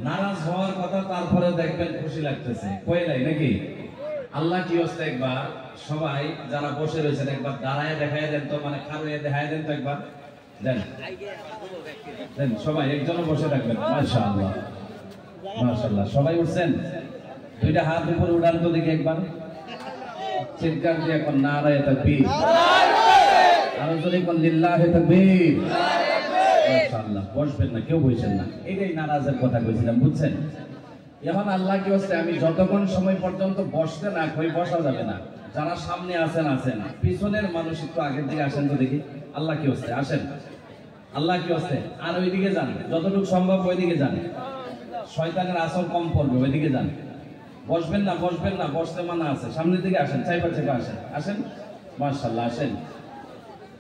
নারাজ হওয়ার কথা, তারপরে দেখবেন খুশি লাগতেছে, কইলাই নাকি? আল্লাহ কি হচ্ছে, একবার সবাই যারা বসে রয়েছেন একবার দাঁড়ায় দেখায় দেন তো, মানে খাড়িয়ে দেখায় দেন তো, একবার দেন দেন সবাই, একজনও বসে থাকবেন। মাশাআল্লাহ মাশাআল্লাহ, সবাই উঠছেন? দুইটা হাত উপরে উঠান তো দেখি একবার, চিৎকার দিয়ে এখন নারায়ে তাকবীর, আরো জোরে কোন লিল্লাহি তাকবীর। মাশাআল্লাহ, বসবেন না, কেউ বসেন না, এটাই নারাজের কথা কইছিলাম, বুঝছেন? এখন আল্লাহ কি হচ্ছে, আমি যতক্ষণ সময় পর্যন্ত বসতে না কই বসা যাবে না। যারা সামনে আছেন আছেন, পিছনের মানুষ একটু আগের দিকে আসেন তো দেখি। আল্লাহ কি হচ্ছে, আসেন। আল্লাহ কি হচ্ছে, আর ওইদিকে যান, যতটুকু সম্ভব ওইদিকে যান, শয়তানের আসর কম পড়বে, ওইদিকে যান। বসবেন না, বসবেন না, বসতে মানা আছে, সামনের দিকে আসেন, চাইপা চাইপা আসেন, আসেন। মাশাআল্লাহ, আসেন।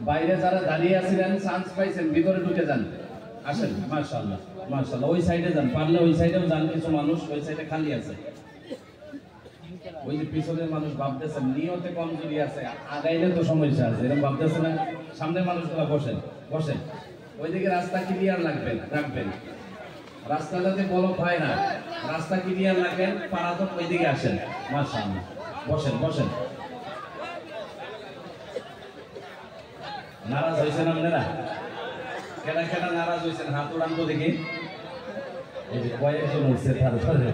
বাইরে যারা দাঁড়িয়ে আছিলেন চান্স পাইছেন, ভিতরে ঢুকে যান, আসেন। মাশাআল্লাহ মাশাআল্লাহ, ওই সাইডে যান, পারলে ওই সাইডেও যান, কিছু মানুষ ওই সাইডে খালি আছে। ওই যে পিছনের মানুষ ভাবতেছেন নিয়তে কমজোরি আছে, আগাইলে তো সমস্যা আছে, এরকম ভাবতেছে না? সামনের মানুষগুলো বসেন, বসেন। ওইদিকে রাস্তা ক্লিয়ার রাখবেন, রাস্তা যাতে ব্লক হয় না, রাস্তা ক্লিয়ার রাখেন, পাড়া তো ওইদিকে আসেন। মাশাআল্লাহ, বসেন বসেন। নারাজ হয়েছেন আপনারা? কেনা কেনা নারাজ হয়েছেন, হাত উড়ান তো দেখি। এই যে কয়েকজন উঠছে, তারপরে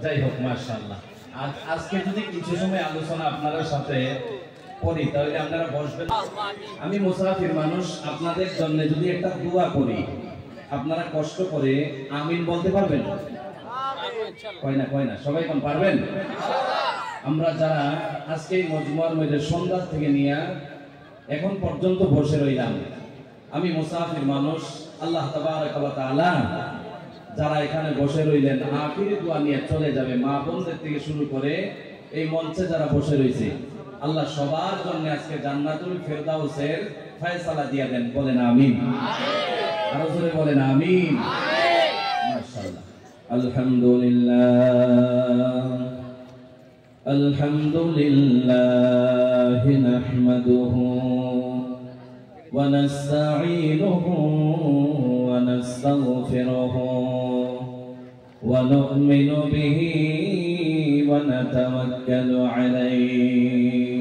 যাই হোক, মাশাআল্লাহ। আজকে যদি কিছু সময় আলোচনা আপনাদের সাথে করি তাহলে আপনারা বসবেন। আমি মুসাফির মানুষ, আপনাদের জন্য যদি একটা দোয়া করি, আপনারা কষ্ট করে আমিন বলতে পারবেন? কয় না, সবাই কোন পারবেন? আমরা যারা আজকে মজমুয়ার মধ্যে সন্ধ্যা থেকে নিয়ে এখন পর্যন্ত বসে রইলাম, আমি মুসাফির মানুষ, আল্লাহ তাবারাকা ওয়া তাআলা যারা এখানে বসে রইলেন আখিরি দোয়া নিয়ে চলে যাবে, মা বোনদের থেকে শুরু করে এই মঞ্চে যারা বসে রয়েছে, আল্লাহ সবার জন্য আজকে জান্নাতুল ফেরদাউসের ফয়সালা দিয়ে দেন, বলেন আমিন। আরো জোরে বলেন আমিন। মাশাআল্লাহ। আলহামদুলিল্লাহ নাহমাদুহু ওয়া নাস্তাঈনুহু ওয়া নাস্তাগফিরুহু ওয়া নু'মিনু বিহি ওয়া নাতাওয়াক্কালু আলাইহি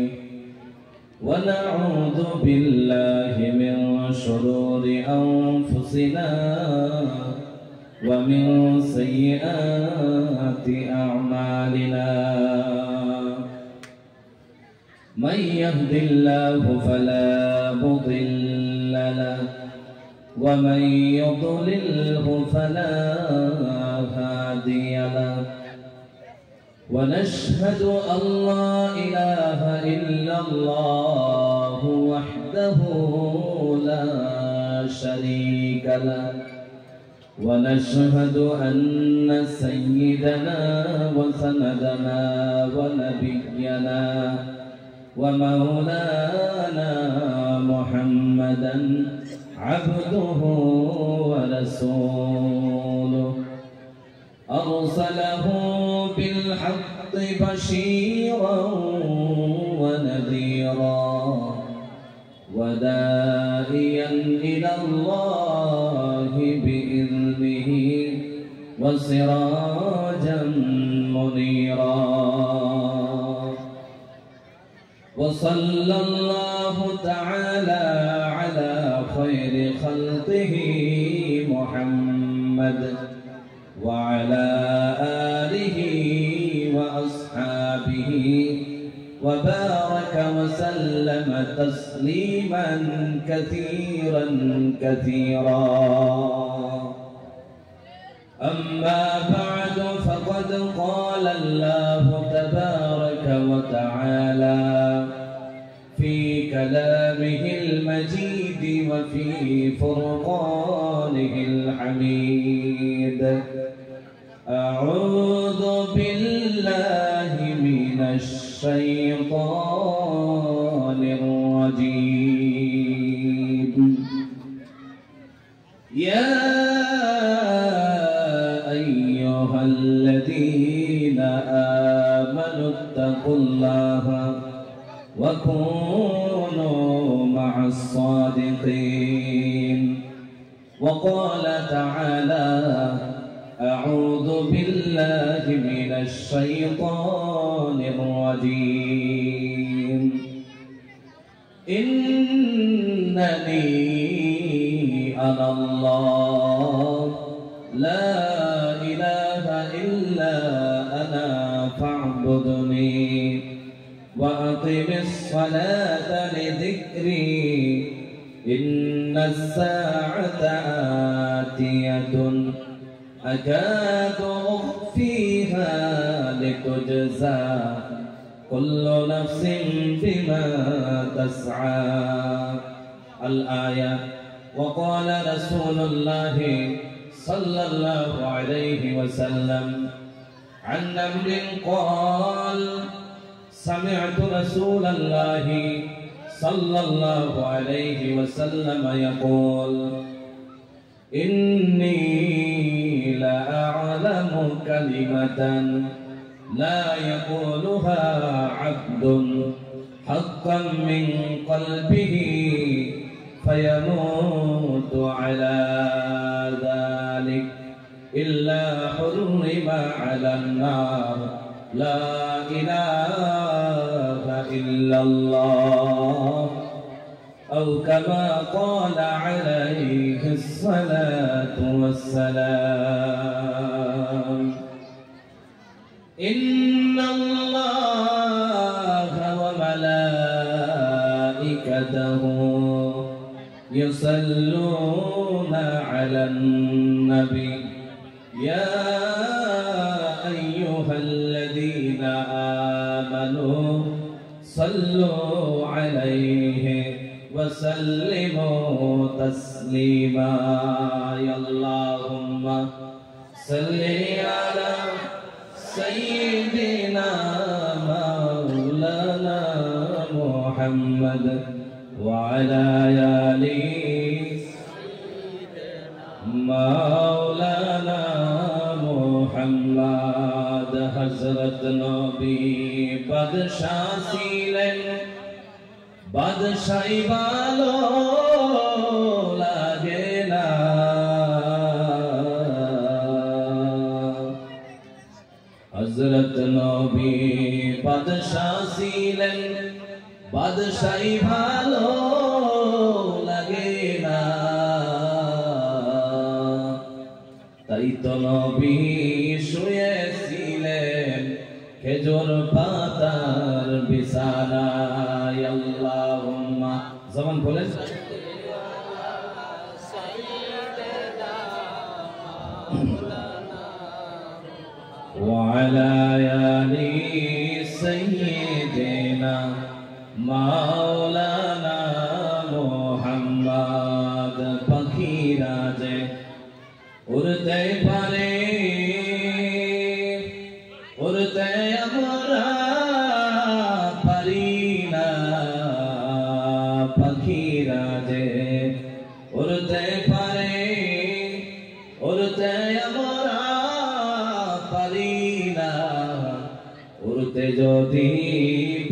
ওয়া নাউযু বিল্লাহি মিন শুরুরি আনফুসিনা ওয়া মিন সাইয়্যাতি আ'মালিনা। من يهد الله فلا مضل له ومن يضلله فلا هادي له ونشهد أن لا إله إلا الله وحده لا شريك له ونشهد أن سيدنا وسندنا ونبينا ومولانا محمدا عبده ورسوله أرسله بالحق بشيرا ونذيرا وداعيا إلى الله بإذنه وسراجا منيرا. وصلى الله تعالى على خير خلقه محمد وعلى آله وأصحابه وبارك وسلم تسليما كثيرا كثيرا. أما بعد فقد قال الله تبارك وتعالى في كلامه المجيد وفي فرقانه الحميد: أعوذ بالله من الشيطان الرجيم. يا أيها الذين آمنوا اتقوا الله وكونوا مع الصادقين وقال تعالى أعوذ بالله من الشيطان الرجيم إنني أنا الله لا إله إلا أنا فاعبدني وأقم الصلاة لذكري إن الساعة آتية أكاد أخفيها لتجزى كل نفس بما تسعى الآية. وقال رسول الله صلى الله عليه وسلم عن نمر قال سمعت رسول الله صلى الله عليه وسلم يقول إني لأعلم كلمة لا يقولها عبد حقا من قلبه فيموت على ذلك إلا حرم على النار لا إله إلا الله أو كما قال عليه الصلاة والسلام. إن الله وملائكته يصلون على النبي يا أيها الذين آمنوا صلوا عليه وسلموا تسليما. يا اللهم صل على سيدنا مولانا محمد وعلى آله مولانا محمد. हजरत नबी बादशाह ছিলেন বাদশাহী ভালো লাগে না হযরত নবী বাদশাহ ছিলেন বাদশাহী ভালো লাগে না তাই তো নবী শুয়েছিলেন খেজুর পাতার বিছানায়। আল্লাহুম্মা জবান বলেন وعلى آل سيدنا مولانا محمد। পাখিরা যে উড়তে পারে উড়তে আমরা পারি না পাখিরা যে উড়তে পারে উড়তে আমরা পারি না উড়তে যদি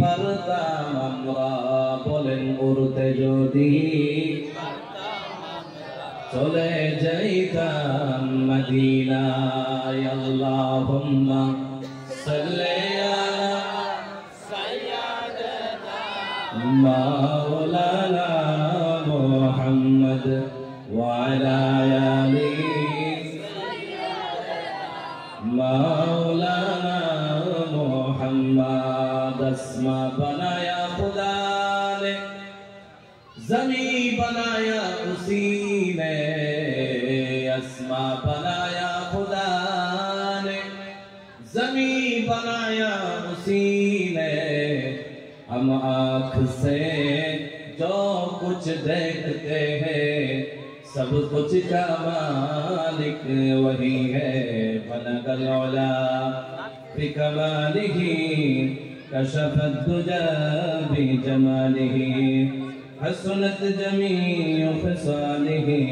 পারতাম আমরা বলেন উড়তে যদি চলে যাইতাম মদিনায়। আল্লাহুম্মা সাল্লি আলা সাইয়্যিদিনা মাওলানা মুহাম্মদ ওয়া আলা আলি মাওলানা মুহাম্মদ। আসমা बनाया खुदा ने ज़मी बनाया उसी ने अस्मा बनाया खुदा ने ज़मी बनाया उसी ने हम आँख से जो कुछ देखते हैं सब कुछ का मालिक वही है। बनगल औला बिकमालिही कशफत दुजा बिजमालिही हसनत जमीउ खिसालिही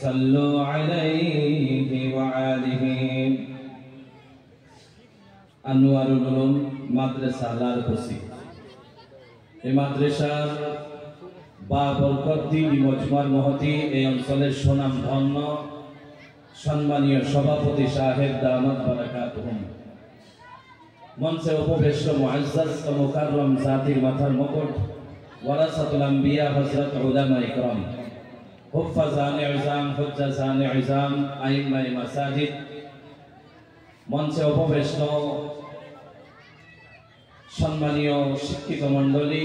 सल्लु अलैहि व आलिहि। আনোয়ারুল উলুম মাদ্রাসা লালকুসি এই মাদ্রাসার বা বরকত দিনী মজমার মহতি এই অঞ্চলের সুনাম ধন্য সম্মানীয় সভাপতি সাহেব দামাত বারাকাতুহুম, মঞ্চে উপবিষ্ট মুআজ্জাজ ও মুকাররম জাতির মাথার মুকুট ওয়ারাসাতুল আম্বিয়া হযরত উলামা ইকরাম, হুফাজানে ইজাম, হুজ্জাজানে ইজাম, আইম্মায়ে মাসাজিদ, মঞ্চে উপবিষ্ট সম্মানীয় শিক্ষিত মণ্ডলী,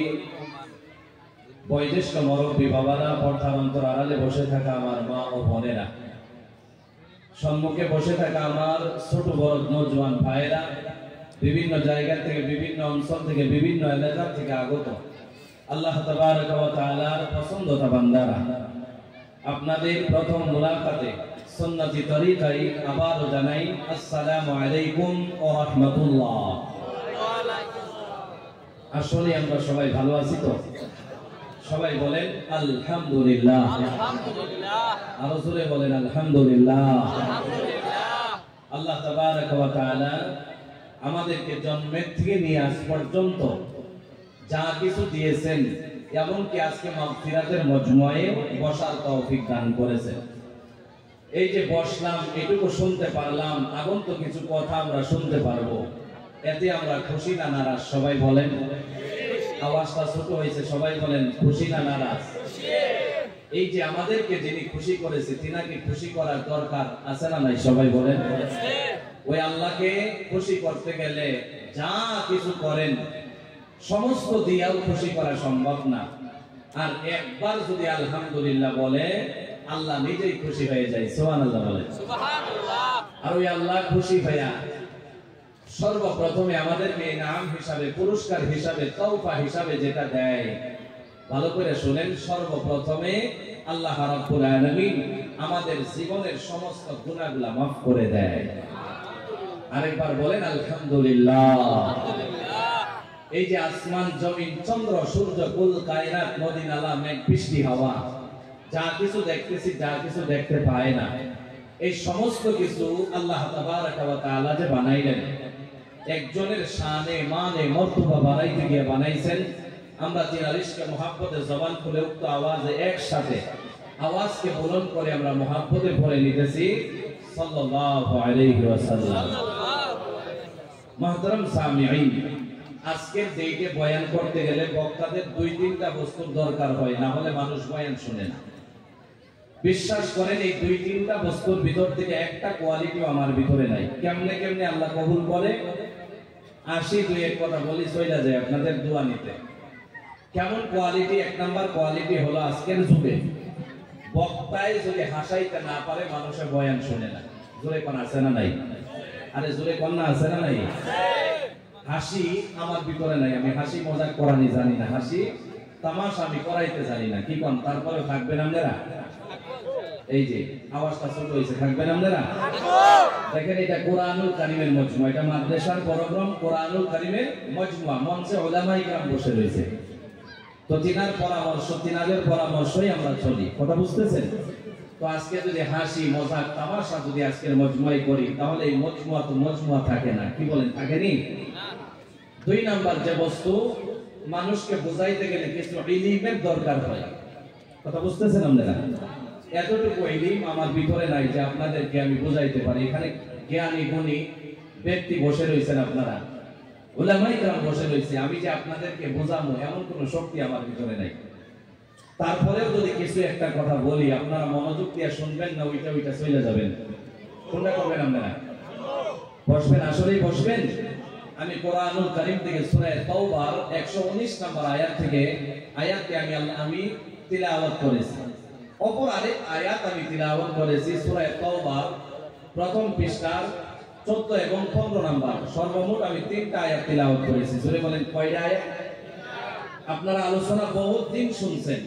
বয়োজ্যেষ্ঠ মুরব্বী বাবারা, পর্দার অন্তর আড়ালে বসে থাকা আমার মা ও বোনেরা, সম্মুখে বসে থাকা আমার ছোট বড় নওজোয়ান ভাইয়েরা, বিভিন্ন জায়গা থেকে, বিভিন্ন অঞ্চল থেকে, বিভিন্ন এলাকা থেকে আগত আল্লাহ তাবারক ওয়া তাআলার পছন্দতা বান্দারা, আপনাদের প্রথম মুলাকাতে সুন্নতি তরিকায় আবারও জানাই আসসালামু আলাইকুম ওয়া রাহমাতুল্লাহ। আসলে আমরা সবাই ভালো আছি তো? সবাই বলেন আলহামদুলিল্লাহ। আরো জোরে বলেন আলহামদুলিল্লাহ। আল্লাহ তাবারক ওয়া তাআলা আমাদেরকে জন্মের থেকে নিয়ে আজ পর্যন্ত যা কিছু দিয়েছেন, এমনকি আজকে মাগফিরাতের মজমুয়ে বসার তৌফিক দান করেছেন। এই যে বসলাম, এটুকু শুনতে পারলাম, আগন্তুক কিছু কথা আমরা শুনতে পারবো, এতে আমরা খুশি না নারাজ? সবাই বলেন। আওয়াজটা ছোট হয়েছে, সবাই বলেন খুশি না নারাজ? এই যে আমাদেরকে যিনি খুশি করেছে, তিনাকে খুশি করার দরকার আছে না নাই? সবাই বলেন। ওই আল্লাহকে খুশি করতে গেলে যা কিছু করেন সমস্ত দিয়েও খুশি করা সম্ভব না। আর একবার যদি আলহামদুলিল্লাহ বলে, আল্লাহ নিজেই খুশি হয়ে যায়। সুবহানাল্লাহ বলেন। আর ওই আল্লাহ খুশি হইয়া সর্বপ্রথমে আমাদেরকে ইনাম হিসাবে, পুরস্কার হিসাবে, তওফা হিসাবে যেটা দেয়, ভালো করে শুনেন, সর্বপ্রথমে আল্লাহ রাব্বুল আলামিন আমাদের জীবনের সমস্ত গুনাহগুলো মাফ করে দেয়। আরেকবার বলেন আলহামদুলিল্লাহ। এই যে আসমান, জমিন, চন্দ্র, সূর্য, কুল কায়নাত, নদী নালা, মেঘ, বৃষ্টি, হাওয়া, যা কিছু দেখতেছি, যা কিছু দেখতে পায় না, এই সমস্ত কিছু আল্লাহ তাবারক ওয়া তাআলা যে বানাইলেন, একজনের শানে মানে মর্তবা বাড়াইতে গিয়ে বানাইছেন। আমরা তিনার ইশকে মুহাব্বতে জবান খুলে উক্ত আওয়াজে একসাথে আওয়াজকে বুলন্দ করে আমরা মুহাব্বতে ভরে নিতেছি সাল্লাল্লাহু আলাইহি ওয়াসাল্লাম। মুহতারাম সামিঈন, আজকের ডেটে বয়ান করতে গেলে বক্তাদের 2-3টা বস্তুর দরকার হয়, না হলে মানুষ বয়ান শুনে না। বিশ্বাস করেন, এই 2-3টা বস্তুর ভিতর থেকে একটা কোয়ালিটিও আমার ভিতরে নাই। কেমনে কেমনে আল্লাহ কবুল করে, আসি দুই এক কথা বলি চলে যায় আপনাদের দোয়া নিতে। কেমন কোয়ালিটি? 1 নাম্বার কোয়ালিটি হলো আজকের যুগে বক্তায় যদি হাসাইতে না পারে, মানুষের বয়ান শুনে না। জোরে কোন আছে না নাই? আরে জোরে কোন না আছে না নাই? হাসি আমার ভিতরে নাই, আমি হাসি মজাক করানি জানি না, হাসি তামাশা আমি করাইতে জানি না। কি কোন? তারপরে থাকবেন আপনারা? এই যে আওয়াজটা ছোট হয়েছে, থাকবেন আপনারা? দেখেন, এটা কোরআনুল কারীমের মজমুয়া, এটা মাদ্রাসার প্রোগ্রাম, কোরআনুল কারীমের মজমুয়া। মঞ্চে উলামায়ে কিরাম বসে রয়েছে, তো তিনার পরামর্শ, তিনাদের পরামর্শই আমরা চলি। কথা বুঝতেছেন তো? আজকে যদি হাসি মজাক তামাশা যদি আজকের মজমুয়ায় করি, তাহলে এই মজমুয়া তো মজমুয়া থাকে না। কি বলেন, থাকেনি? 2 নাম্বার যে বস্তু, মানুষকে বুঝাইতে গেলে কিছু ইলমের দরকার হয়। কথা বুঝতেছেন আপনারা? এতটুকু ইলম আমার ভিতরে নাই যে আপনাদেরকে আমি বুঝাইতে পারি। এখানে জ্ঞানী গুণী ব্যক্তি বসে রয়েছেন, আপনারা উলামায়ে কিরাম বসে রয়েছে, আমি যে আপনাদেরকে বোঝাবো এমন কোনো শক্তি আমার ভিতরে নাই। তারপরেও যদি কিছু একটা কথা বলি, আপনারা মনোযোগ দিয়ে শুনবেন না ওইটা চলে যাবেন? কোনটা করবেন আপনারা? বসবেন, আসলেই বসবেন। আমি কোরআনুল কারীম থেকে সূরা তাওবার 119 নম্বর আয়াত থেকে আয়াতটি আমি তিলাওয়াত করেছি। অপর আরেক আয়াত আমি তিলাওয়াত করেছি সূরা তাওবার প্রথম পৃষ্ঠার 14 এবং 15 নম্বর। সর্বমোট আমি 3টা আয়াত তিলাওয়াত করেছি। জোরে বলেন কয়টা আয়াত? আপনারা আলোচনা বহুত দিন শুনছেন,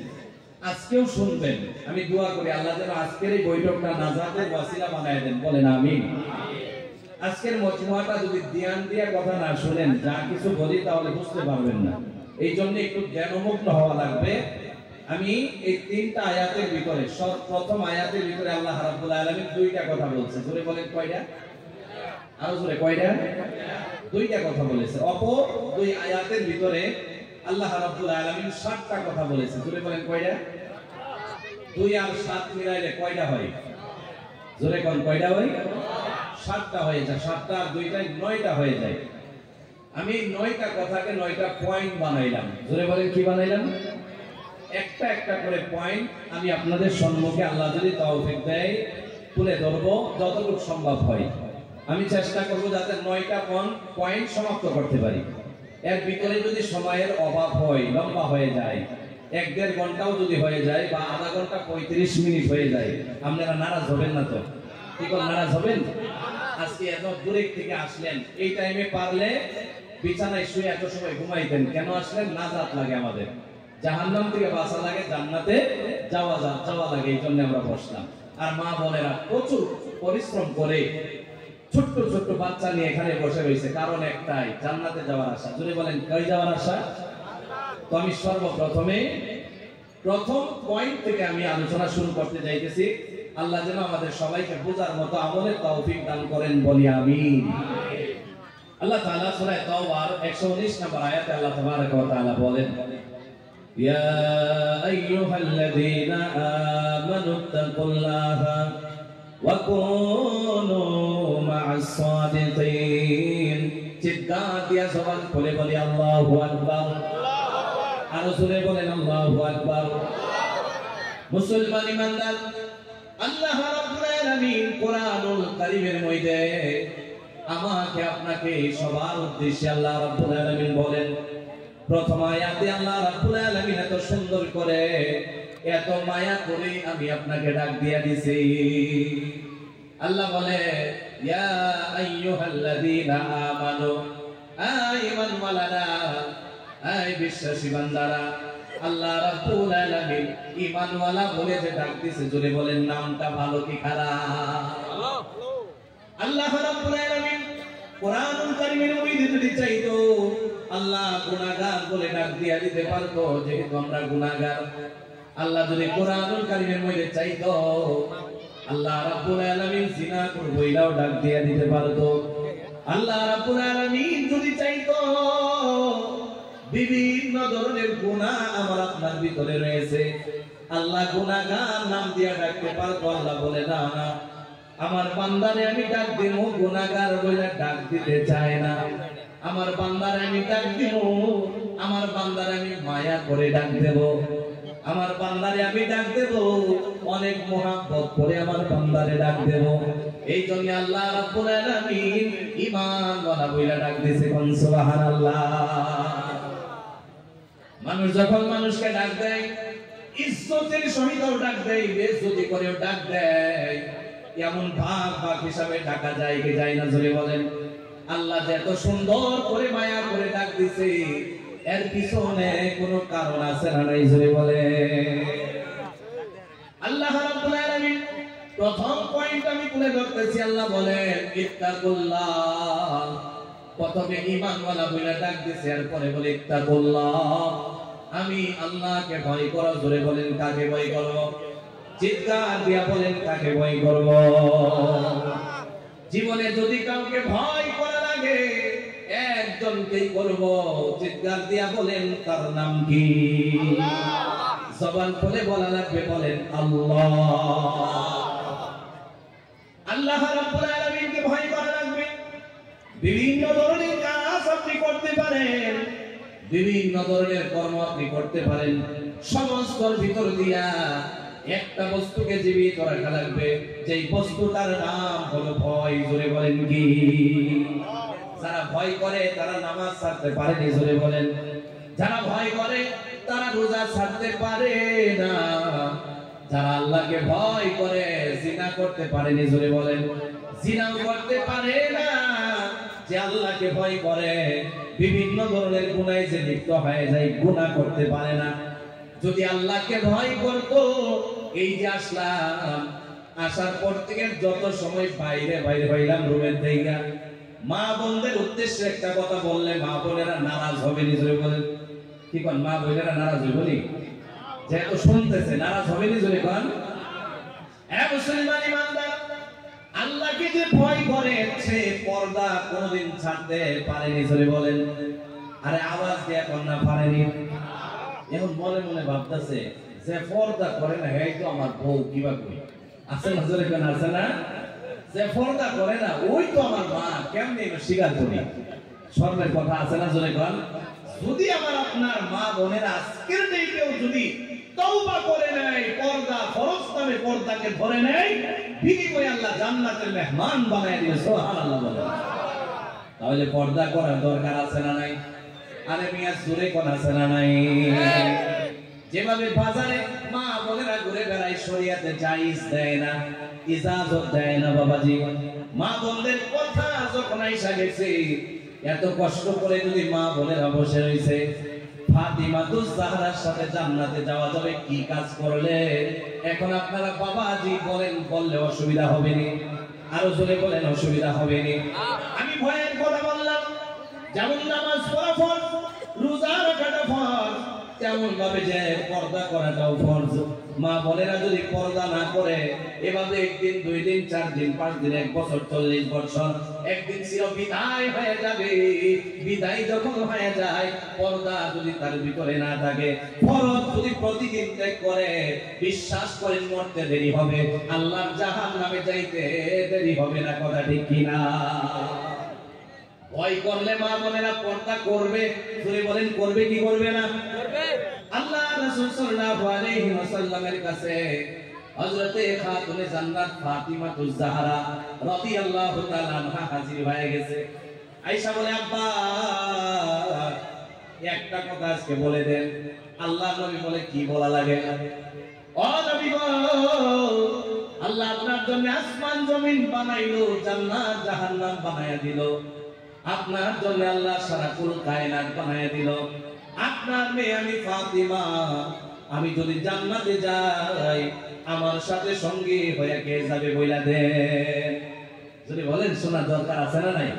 আজকেও শুনবেন। আমি দোয়া করি আল্লাহ যেন আজকের এই বৈঠকটা নাজাতের ওয়াসিলা বানায় দেন। বলেন আমিন। আজকের মজমুয়াটা যদি ধ্যান দিয়ে কথা না শুনেন, যা কিছু বলি তাহলে বুঝতে পারবেন না। এই জন্য একটু জ্ঞানমগ্ন হওয়া লাগবে। আমি এই 3টা আয়াতের ভিতরে, প্রথম আয়াতের ভিতরে আল্লাহ রাব্বুল আলামিন 2টা কথা বলছে। জোরে বলেন কয়টা? আরো জোরে কয়টা? 2টা কথা বলেছে। অপর 2 আয়াতের ভিতরে আল্লাহ রাব্বুল আলামিন 7টা কথা বলেছে। জোরে বলেন কয়টা? 2 আর 7 মিলাইলে কয়টা হয়? জোরে কোন কয়টা হয়? 7টা হয়ে যায়। 7টা আর 2টায় 9টা হয়ে যায়। আমি 9টা কথাকে 9টা পয়েন্ট বানাইলাম। জোরে বলেন কি বানাইলাম? একটা একটা করে পয়েন্ট আমি আপনাদের সম্মুখে আল্লাহ যদি তৌফিক দেয় তুলে ধরবো যতটুকু সম্ভব হয়। আমি চেষ্টা করব যাতে 9টা পয়েন্ট সমাপ্ত করতে পারি। এর ভিতরে যদি সময়ের অভাব হয়, লম্বা হয়ে যায়, 1-1.5 ঘন্টাও যদি হয়ে যায় বা আধা ঘন্টা 35 মিনিট হয়ে যায়, আপনারা নারাজ হবেন না তো? কি কোন নারাজ হবেন? আজকে এত দূরে থেকে আসলেন, এই টাইমে পারলে বিছানায় শুয়ে এত সময় ঘুমাইতেন। কেন আসলেন? নাজাত লাগে আমাদের, জাহান্নাম থেকে বাঁচা লাগে, জান্নাতে যাওয়া লাগে, এই জন্য আমরা বসলাম। আর মা বোনেরা প্রচুর পরিশ্রম করে ছোট্ট ছোট্ট বাচ্চা নিয়ে এখানে বসে রয়েছে, কারণ একটাই, জান্নাতে যাওয়ার আশা। জোরে বলেন কই যাওয়ার আশা? তো আমি প্রথম পয়েন্ট থেকে আমি আলোচনা শুরু করতে যাইতেছি। আল্লাহ যেন আমাদের সবাইকে বোঝার মতো আমলের তৌফিক দান করেন, বলি আমিন। আল্লাহ তাআলা সূরা তাওবার 119 নম্বর আয়াতে আল্লাহ তাবারক ওয়া তাআলা বলেন, ইয়া আইয়ুহাল্লাযীনা আমানুত্তাকুল্লাহা ওয়া কুনু মা'আস সাদিকিন। চিৎকার দিয়ে জবান খুলে বলি আল্লাহু আকবার। আরো জোরে বলেন আল্লাহু আকবার। মুসলমান ইমানদার, আল্লাহ রাব্বুল আলামিন কোরআনুল কারীমের মধ্যে আমাকে আপনাকে সবার উদ্দেশ্যে আল্লাহ রাব্বুল আলামিন বলেন, প্রথম আয়াতে আল্লাহ রাব্বুল আলামিন এত সুন্দর করে, এত মায়া করে আমি আপনাকে ডাক দিয়া দিছি। আল্লাহ বলে, ইয়া আইয়ুহাল্লাযীনা আমানু, ঈমান ওয়ালারা, এই বিশ্বাসী বান্দারা। আল্লাহ রাব্বুল আলামিন ঈমান ওয়ালা বলে যে ডাক দিয়েছে, জোরে বলেন নামটা ভালো কি খারাপ? আল্লাহ রাব্বুল আলামিন কোরআনুল কারীমের মধ্যে যদি চাইতো আল্লাহ গুনাহগার বলে ডাক দিয়া দিতে পারতো, যেহেতু আমরা গুনাহগার। আল্লাহ যদি কোরআনুল কারীমের মধ্যে চাইতো আল্লাহ রাব্বুল আলামিন জিনা করব এটাও ডাক দিয়া দিতে পারতো। আল্লাহ রাব্বুল আলামিন যদি চাইতো বিভিন্ন ধরনের গুনাহ আমার আপনার ভিতরে রয়েছে, আল্লাহ গুনাহগার নাম দিয়া ডাকতে পারতো। আল্লাহ বলে না, আমার বান্দারে আমি ডাক দেব গুনাহগার বলে ডাক দিতে চায় না। আমার বান্দারে আমি ডাক দেব, আমার বান্দারে আমি মায়া করে ডাক দেব, আমার বান্দারে আমি ডাক দেব অনেক মোহাব্বত করে, আমার বান্দারে ডাক দেব। এই জন্য আল্লাহ রাব্বুল আলামিন ঈমানওয়ালা বইলা ডাক দিয়েছে। কোন সুবহানাল্লাহ। মানুষ যখন মানুষকে ডাক দেয়, ইজ্জতের সহিতও ডাক দেয়, বেইজ্জতি করেও ডাক দেয়, এমন ভাগ হিসাবে ডাকা যায় কি যায় না? জোরে বলেন। আল্লাহ যে এত সুন্দর করে মায়া করে ডাক দিছে, এর পিছনে কোনো কারণ আছে না নাই? জোরে বলে। আল্লাহ রাব্বুল আলামিন প্রথম পয়েন্ট আমি তুলে ধরতেছি। আল্লাহ বলেন ইত্তাকুল্লাহ। প্রথমে ঈমানওয়ালা বলে ডাক দিছে, এরপরে বলে ইত্তাকুল্লাহ, আমি আল্লাহকে ভয় করো। জোরে বলেন কাকে ভয় করো? চিৎকার দিয়া বলেন কাকে ভয় করব? জীবনে যদি কাউকে ভয় করা লাগে একজনকেই করব। চিৎকার দিয়া বলেন তার নাম কি? জবান খুলে বলা লাগবে, বলেন আল্লাহ। আল্লাহ রাব্বুল আলামিনকে ভয় করা লাগবে। বিভিন্ন ধরনের কাজ আপনি করতে পারেন, বিভিন্ন ধরনের কর্ম আপনি করতে পারেন, সমস্তর ভিতর দিয়া একটা বস্তুকে জীবিত রাখা লাগবে, যেই বস্তুটার নাম হলো ভয়। জোরে বলেন কি? যারা ভয় করে তারা নামাজ ছাড়তে পারেনি। জোরে বলেন। যারা ভয় করে তারা রোজা ছাড়তে পারে না। যারা আল্লাহকে ভয় করে জিনা করতে পারেনি। জোরে বলেন। জিনাও করতে পারে না। যে আল্লাহকে ভয় করে বিভিন্ন ধরনের গুনাহে যে লিপ্ত হয়ে যায়, গুনাহ করতে পারে না। যদি আল্লাহকে ভয় করতো, এই যে আসলাম, আসার পর থেকে যত সময় বাইরে হইলাম রুমের থেকে, মা বোনদের উদ্দেশ্যে একটা কথা বললে মা বোনেরা নারাজ হবে নি? জোরে বলেন। কি কোন মা বোনেরা নারাজ হবে নি? যেহেতু শুনতেছে নারাজ হবে নি? জোরে কোন। মুসলমান ইমানদার, আল্লাহকে যে ভয় করে সে পর্দা কোনদিন ছাড়তে পারেনি। জোরে বলেন। আরে আওয়াজ দিয়ে কন্যা পারেনি। এখন মনে মনে ভাবতেছে যে পর্দা করে না এই তো আমার বউ, কিবা কই আছে না, জোরে কেন আছে না, যে পর্দা করে না ওই তো আমার মা, কেমনে স্বীকার করি? স্বর্ণের কথা আছে না, জোরে কেন? যদি আমার আপনার মা বোনেরা আজকের দিনেও যদি তওবা করে নেয়, পর্দা ফরজ নামে পর্দাকে ধরে নেয়, বিনিময়ে আল্লাহ জান্নাতের মেহমান বানায় দিবে। সুবহানাল্লাহ বলে। তাহলে পর্দা করার দরকার আছে না নাই? আরে মিয়া জোরে কোন আছে না নাই? যেভাবে বাজারে মা বোনেরা ঘুরে বেড়ায়, শরীয়তে জায়েজ দেয় না, ইজাজত দেয় না বাবাজি। মা বোনদের কথা যখন আইসা গেছে, এত কষ্ট করে যদি মা বোনেরা বসে রইছে, ফাতিমাতুজ জাহরার সাথে জান্নাতে যাওয়া যাবে, কি কাজ করলে? এখন আপনারা বাবাজি বলেন, বললে অসুবিধা হবে না? আরো জোরে বলেন, অসুবিধা হবে না? আমি ভয়ের কথা বললাম, যেমন নামাজ পড়া ফরজ, রোজা রাখাটা ফরজ, তেমন ভাবে যে পর্দা করাটাও ফরজ। মা বোনেরা যদি পর্দা না করে, এভাবে একদিন, 2 দিন, 4 দিন, 5 দিন, 1 বছর, 40 বছর, একদিন চির বিদায় হয়ে যাবে। বিদায় যখন হয়ে যায়, পর্দা যদি তার ভিতরে না থাকে, ফরজ যদি প্রতিদিন ত্যাগ করে, বিশ্বাস করেন মরতে দেরি হবে, আল্লাহর জাহান্নামে যাইতে দেরি হবে না। কথা ঠিক কিনা? ভয় করলে মা বোনেরা পর্দা করবে। জোরে বলেন, করবে কি করবে না? করবে। আল্লাহ রাসূল সাল্লাল্লাহু আলাইহি ওয়াসাল্লামের কাছে হযরতে খাতুনে জান্নাত ফাতিমাতুজ জাহরা রাদিয়াল্লাহু তাআলা আনহা হাজির হয়ে গেছে। আয়েশা বলে, আব্বা একটা কথা আজকে বলে দেন। আল্লাহ নবী বলে, কি বলা লাগে? ও নবী গো, আল্লাহ আপনার জন্য আসমান জমিন বানাইলো, জান্নাত জাহান্নাম বানায়া দিল। আপনার জন্য আল্লাহ সারা কুল কায়নাত বানায়া দিল। আপনার মেয়ে আমি ফাতিমা, আমি যদি জান্নাতে যাই, আমার সাথে সঙ্গী হয়ে কে যাবে বইলা দেন। যদি বলেন, শোনার দরকার আছে না নাই?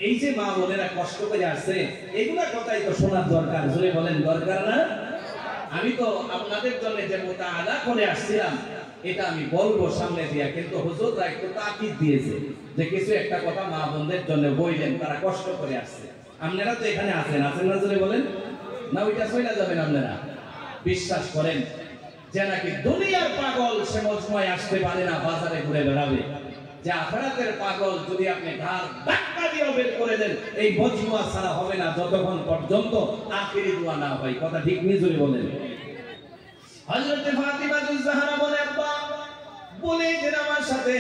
এই যে মা বোনেরা কষ্ট করে আসছে, এগুলা কথাই তো শোনার দরকার। যদি বলেন, দরকার না? আমি তো আপনাদের জন্য যে মুতাআলা করে আসছিলাম, এটা আমি বলবো সামনে দিয়া, কিন্তু হুজুররা একটু তাকিদ দিয়েছে যে কিছু একটা কথা মা বোনদের জন্য বইলেন, তারা কষ্ট করে আসছে। আপনারা তো এখানে আছেন, আছেন না? জোরে বলেন না, ওইটা চলে যাবেন আপনারা। বিশ্বাস করেন যে নাকি দুনিয়ার পাগল সে মজমায় আসতে পারে না, বাজারে ঘুরে বেড়াবে। যে আখিরাতের পাগল যদি আপনি ঘাড় ধাক্কা দিয়ে বের করে দেন, এই মজমা ছাড়া হবে না যতক্ষণ পর্যন্ত আখিরি দোয়া না হয়। কথা ঠিক নি? জোরে বলেন। হযরতে ফাতিমাতুজ জাহরা বলে, আব্বা বলে দেন আমার সাথে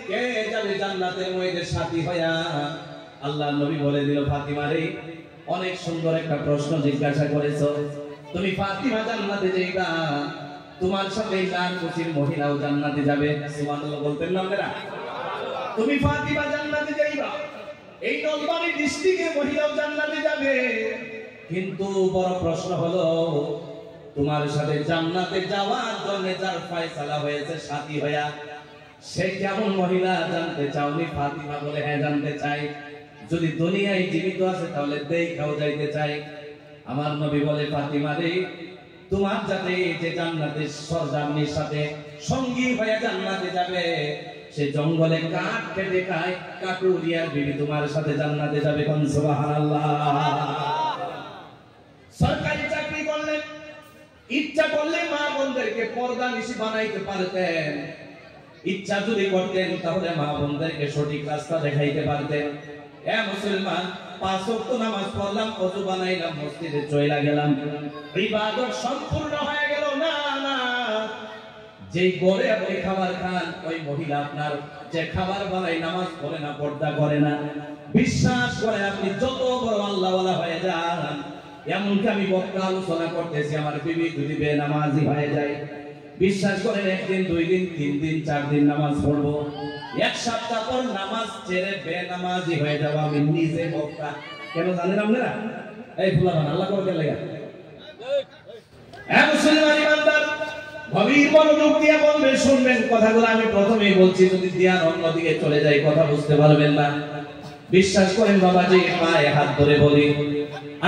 কে যাবে জান্নাতের মধ্যে সাথী হইয়া। আল্লাহ নবী বলে দিল, ফাতিমা রে, অনেক সুন্দর একটা প্রশ্ন জিজ্ঞাসা করেছো। তুমি ফাতিমা জান্নাতে যাইবা, তোমার সাথে লাখ কোটির মহিলাও জান্নাতে যাবে। সুবহানাল্লাহ বলতেন না আপনারা? তুমি ফাতিমা জান্নাতে যাইবা, এই নলবাড়ি ডিস্ট্রিক্টের মহিলাও জান্নাতে যাবে, কিন্তু বড় প্রশ্ন হলো, তোমার সাথে জান্নাতে যাওয়ার জন্য যার ফয়সালা হয়েছে সাথী হইয়া, সে কেমন মহিলা জানতে চাওনি? ফাতিমা বলে, হ্যাঁ জানতে চাই। যদি দুনিয়ায় জীবিত আছে তাহলে দেখাও যাইতে চাই। আমার নবী বলে, ফাতিমা রে, তোমার যাতে যে জান্নাতে সরজামিনের সাথে সঙ্গী হয়ে জান্নাতে যাবে, সে জঙ্গলে কাঠ কেটে খায়, কাটুরিয়ার বিবি তোমার সাথে জান্নাতে যাবে। কোন সুবহানাল্লাহ। সরকারি চাকরি করলেন, ইচ্ছা করলে মা বোনদেরকে পর্দা নিশি বানাইতে পারতেন। ইচ্ছা যদি করতেন তাহলে মা বোনদেরকে সঠিক রাস্তা দেখাইতে পারতেন। এ মুসলমান, 5 ওয়াক্ত নামাজ পড়লাম, ওযু বানাইলাম, মসজিদে চইলা গেলাম, ইবাদত সম্পূর্ণ হয়ে গেল না। না, যেই ঘরে আপনি খাবার খান, ওই মহিলা আপনার যে খাবার বানায় নামাজ পড়ে না, পর্দা করে না। বিশ্বাস করেন, আপনি যত বড় আল্লাহওয়ালা হয়ে যান, এমনকি আমি বক্তা আলোচনা করতেছি, আমার বিবি যদি বেনামাজি হয়ে যায়, বিশ্বাস করেন, 1 দিন, 2 দিন, 3 দিন, 4 দিন নামাজ পড়বো, 1 সপ্তাহ পর নামাজ ছেড়ে বেনামাজি হয়ে যাব আমি নিজে বক্তা। কেন জানেন আপনারা? এই ফুলাবান আল্লাহ করে লাগা। হ্যাঁ মুসলমান ইমানদার, গভীর মনোযোগ দিয়ে বলবেন, শুনবেন কথাগুলো। আমি প্রথমেই বলছি, যদি ধ্যান অন্যদিকে চলে যায় কথা বুঝতে পারবেন না। বিশ্বাস করেন বাবাজি, পায়ে হাত ধরে বলি,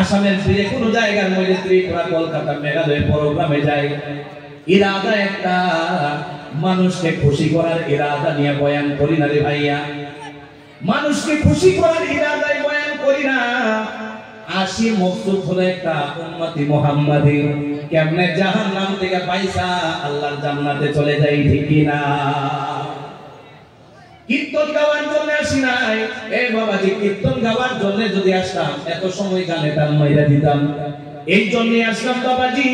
আসামের যে কোনো জায়গার মধ্যে, ত্রিপুরা, কলকাতা, মেঘালয় প্রোগ্রামে যাই, ইরাদা একটা, মানুষকে খুশি করার ইরাদা নিয়ে বয়ান করি না রে ভাইয়া। মানুষকে খুশি করার ইরাদায় বয়ান করি না। আশি মকসুদ হলো একটা উম্মতি মুহাম্মাদি কেমনে জাহান্নাম থেকে পয়সা আল্লাহর জান্নাতে চলে যায়, ঠিক কি না? কীর্তন গাওয়ার জন্য আসি নাই। এই বাবাজি, কীর্তন গাওয়ার জন্য যদি আসতাম এত সময় গানে তাল মাইরা দিতাম। এই জন্য আসলাম বাবাজি,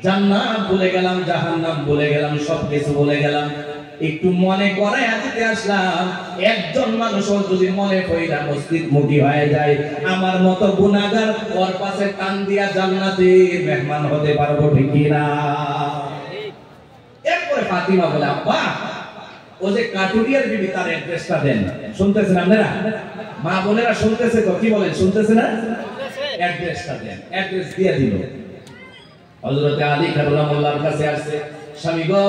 জান্নাত ভুলে গেলাম, জাহান্নাম ভুলে গেলাম, সবকিছু ভুলে গেলাম। একটু মনে করে আজকে আসলাম। একজন মানুষ যদি মনে কইরা মসজিদ মুটি হয়ে যায়, আমার মতো গুনাহগার ওর পাশে কান দিয়া জান্নাতে মেহমান হতে পারবো, ঠিক কি না? এরপরে ফাতিমা বলে, আব্বা ও যে কাটুরিয়ার বিবি তার অ্যাড্রেসটা দেন। শুনতেছেন আপনারা? মা বোনেরা শুনতেছে তো? কি বলেন, শুনতেছে না? অ্যাড্রেসটা দেন। অ্যাড্রেস দিয়ে দিল। হযরতে আলী কাররামাল্লাহর কাছে আসছে, স্বামী গো,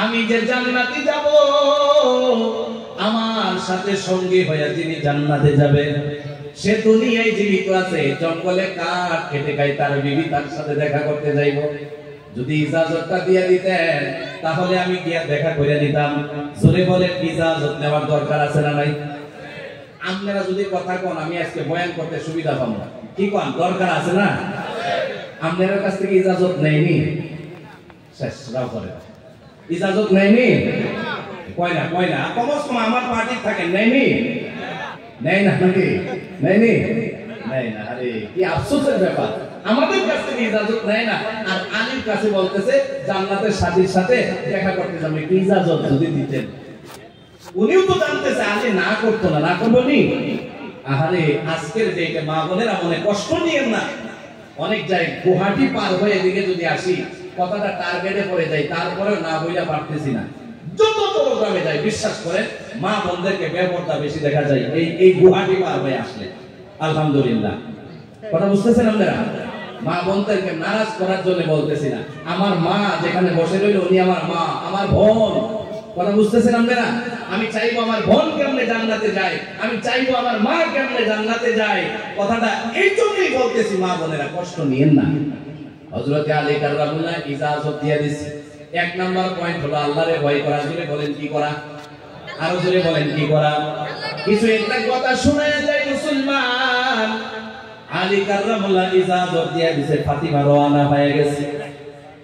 আমি যে জান্নাতে যাব, আমার সাথে সঙ্গী হয়ে যিনি জান্নাতে যাবে সে দুনিয়ায় জীবিত আছে, জঙ্গলে কাঠ কেটে খায়, তার বিবি তার সাথে দেখা করতে যাইব। যদি ইজাজতটা দিয়ে দিতেন তাহলে আমি গিয়া দেখা করে নিতাম। জোরে বলেন, ইজাজত নেওয়ার দরকার আছে না নাই? আপনারা যদি কথা কোন আমি আজকে বয়ান করতে সুবিধা পাবো না, কি কোন? দরকার আছে না? আপনাদের কাছ থেকে ইজাজত নেয়নি, শেষ রাও করে ইজাজত নেয়নি, কয় না কমস কম আমার পার্টি থাকে, নেয়নি, নেই না নাকি? নেয়নি, নেই না। আরে কি আফসোসের ব্যাপার, আমাদের কাছ থেকে ইজাজত নেয় না, আর আলীর কাছে বলতেছে জান্নাতের সাথীর সাথে দেখা করতে যাবে। কি ইজাজত যদি দিতেন? উনিও তো জানতেছে আলী না করতো না, না করবো নি। আহারে আজকের ডেটে মা বোনেরা মনে কষ্ট নিয়েন না। অনেক জায়গায় গুয়াহাটি পার হয়ে এদিকে যদি আসি, কথাটা টার্গেটে পড়ে যায়, তারপরেও না বইলা পারতেছি না। যত প্রোগ্রামে যাই, বিশ্বাস করেন মা বোনদেরকে বেপরদা বেশি দেখা যায় এই গুয়াহাটি পার হয়ে আসলে। আলহামদুলিল্লাহ, কথা বুঝতেছেন আপনারা? মা বোনদেরকে নারাজ করার জন্য বলতেছি না। আমার মা যেখানে বসে রইল উনি আমার মা, আমার বোন। কথা বুঝতেছেন আপনারা? আমি চাইবো আমার বোন কেমনে জান্নাতে যায়, আমি চাইবো আমার মা কেমনে জান্নাতে যায়। কথাটা এই জন্যই বলতেছি, মা বোনেরা কষ্ট নিয়েন না। হযরত আলী কাররামুল্লাহ ইজাজত দিয়ে দিয়েছে। এক নাম্বার পয়েন্ট হলো আল্লাহরে ভয় করা। জোরে বলেন কি করা? আরো জোরে বলেন কি করা? কিছু একটা কথা শোনায় যায় মুসলমান। আলী কাররামুল্লাহ ইজাজত দিয়ে দিয়েছে, ফাতিমা রওনা হয়ে গেছে।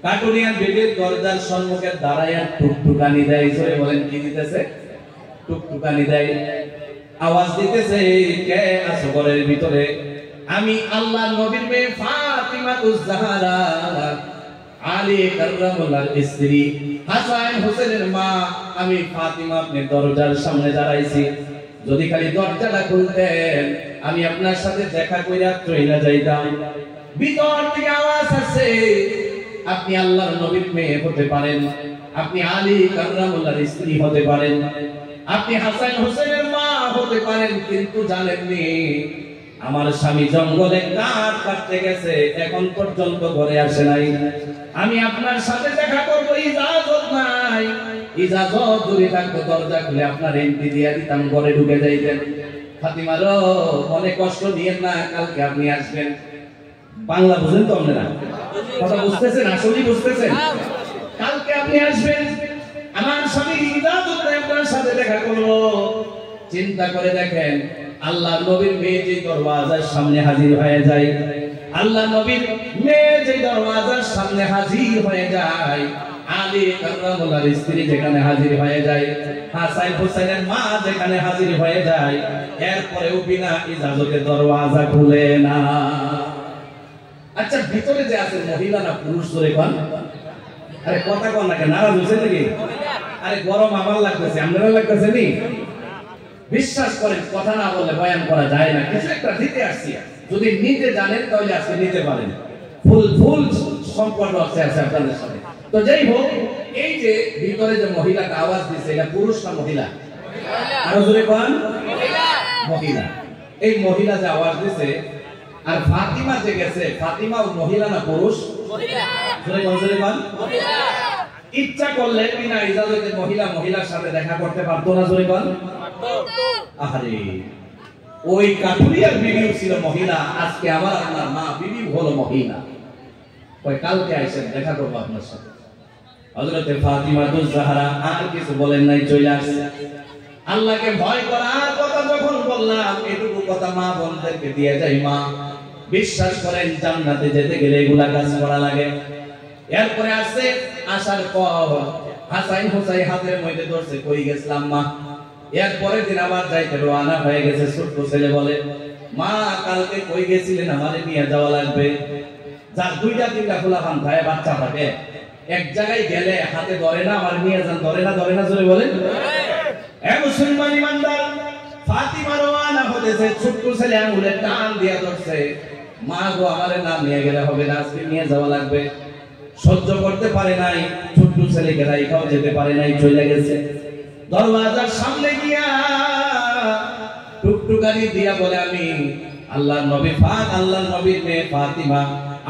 কাটুরিয়ান বিবির দরজার সম্মুখে দাঁড়ায়া টুকটুকানি দেয়। জোরে বলেন কি দিতেছে? টুকটুকানি দেয়, আওয়াজ দিতেছে, কে আছো ঘরের ভিতরে? আমি আল্লাহর নবীর মেয়ে ফাতিমাতুজ জাহরা, আলী কাররামুল্লাহর স্ত্রী, হাসান হোসেনের মা। আমি ফাতিমা আপনার দরজার সামনে দাঁড়াইছি। যদি খালি দরজাটা খুলতেন আমি আপনার সাথে দেখা কইরা চইলা যাইতাম। ভিতর থেকে আওয়াজ আসছে, আপনি আল্লাহর নবীর মেয়ে হতে পারেন, আপনি আলী কাররামুল্লাহর স্ত্রী হতে পারেন, আপনি হাসান হোসেনের মা হতে পারেন, কিন্তু জানেননি আমার স্বামী জঙ্গলে কাঠ কাটতে গেছে, এখন পর্যন্ত ঘরে আসে নাই। আমি আপনার সাথে দেখা করবো, ইজাজত নাই। ইজাজত যদি থাকতো দরজা খুলে আপনার এন্ট্রি দিয়ে দিতাম, ঘরে ঢুকে যাইতেন। ফাতিমারও মনে কষ্ট নিয়েন না, কালকে আপনি আসবেন। বাংলা বুঝেন তো আপনারা? কথা বুঝতেছেন? আসলেই বুঝতেছেন? কালকে আপনি আসবেন, আমার স্বামী ইজাজত নাই, আপনার সাথে দেখা করবো। চিন্তা করে দেখেন, আল্লাহ নবীর মেয়ে যে দরওয়াজার সামনে হাজির হয়ে যায়, আল্লাহ নবীর মেয়ে যে দরওয়াজার সামনে হাজির হয়ে যায়, আলী কাররামুল্লাহর স্ত্রী যেখানে হাজির হয়ে যায়, হাসান হোসেনের মা যেখানে হাজির হয়ে যায়, এরপরেও বিনা ইজাজতে দরওয়াজা খুলে না। আচ্ছা, ভিতরে যে আছে মহিলা না পুরুষ? ধরে কোন? আরে কথা কোন না, নারাজ হয়েছে নাকি? আরে গরম আমার লাগতেছে, আপনারা লাগতেছে নি? বিশ্বাস করেন, কথা না বলে বয়ান করা যায় না। কিছু একটা দিতে আসছি, যদি নিতে জানেন তাহলে আজকে নিতে পারেন। ফুল সম্পর্ক আছে আপনাদের সাথে। তো যাই হোক, এই যে ভিতরে যে মহিলাটা আওয়াজ দিচ্ছে, এটা পুরুষ না মহিলা? আরো জোরে কোন? মহিলা। এই মহিলা যে আওয়াজ দিচ্ছে, আর ফাতিমা যে গেছে, ফাতিমা ও মহিলা না পুরুষ? জোরে কোন? জোরে কোন? ইচ্ছা করলে বিনা ইজাজতে মহিলার সাথে দেখা করতে পারতো না? জোরে কোন? আরে ওই কাঠুরিয়ার বিবি ছিল মহিলা, আজকে আমার আপনার মা বিবি হলো মহিলা। ওই কালকে আইসেন, দেখা করবো আপনার সাথে। হযরতে ফাতিমাতুজ জাহরা আর কিছু বলেন নাই, চলে আসছে। আল্লাহকে ভয় করার কথা যখন বললাম, এটুকু কথা মা বোনদেরকে দিয়ে যাই, মা বিশ্বাস করেন জান্নাতে যেতে গেলে এগুলা কাজ করা লাগে। এরপরে আসছে, আসার পর হাসাইন হুসাইন হাতের মধ্যে ধরছে, কই গেছিলাম মা। এরপরে দিন আবার যাইতে রওনা হয়ে গেছে। ছোট্ট ছেলে বলে, মা কালকে কই গেছিলেন, আমারে নিয়ে যাওয়া লাগবে। যার দুইটা তিনটা খোলা খান খায় বাচ্চা থাকে, এক জায়গায় গেলে হাতে ধরে না, আমার নিয়ে যান, ধরে না, ধরে না, জোরে বলেন। এ মুসলমান ইমানদার, ফাতিমা রওনা হতেছে, ছোট্ট ছেলে আঙ্গুলে টান দিয়া ধরছে, মা গো আমারে না নিয়ে গেলে হবে না, আজকে নিয়ে যাওয়া লাগবে। সহ্য করতে পারে নাই, ছোট্ট ছেলেকে রাইখাও যেতে পারে নাই, চলে গেছে। দরওয়াজার সামনে গিয়া টুকটুকারি দিয়া বলে, আমি আল্লাহর নবী পাক, আল্লাহর নবীর মেয়ে ফাতিমা,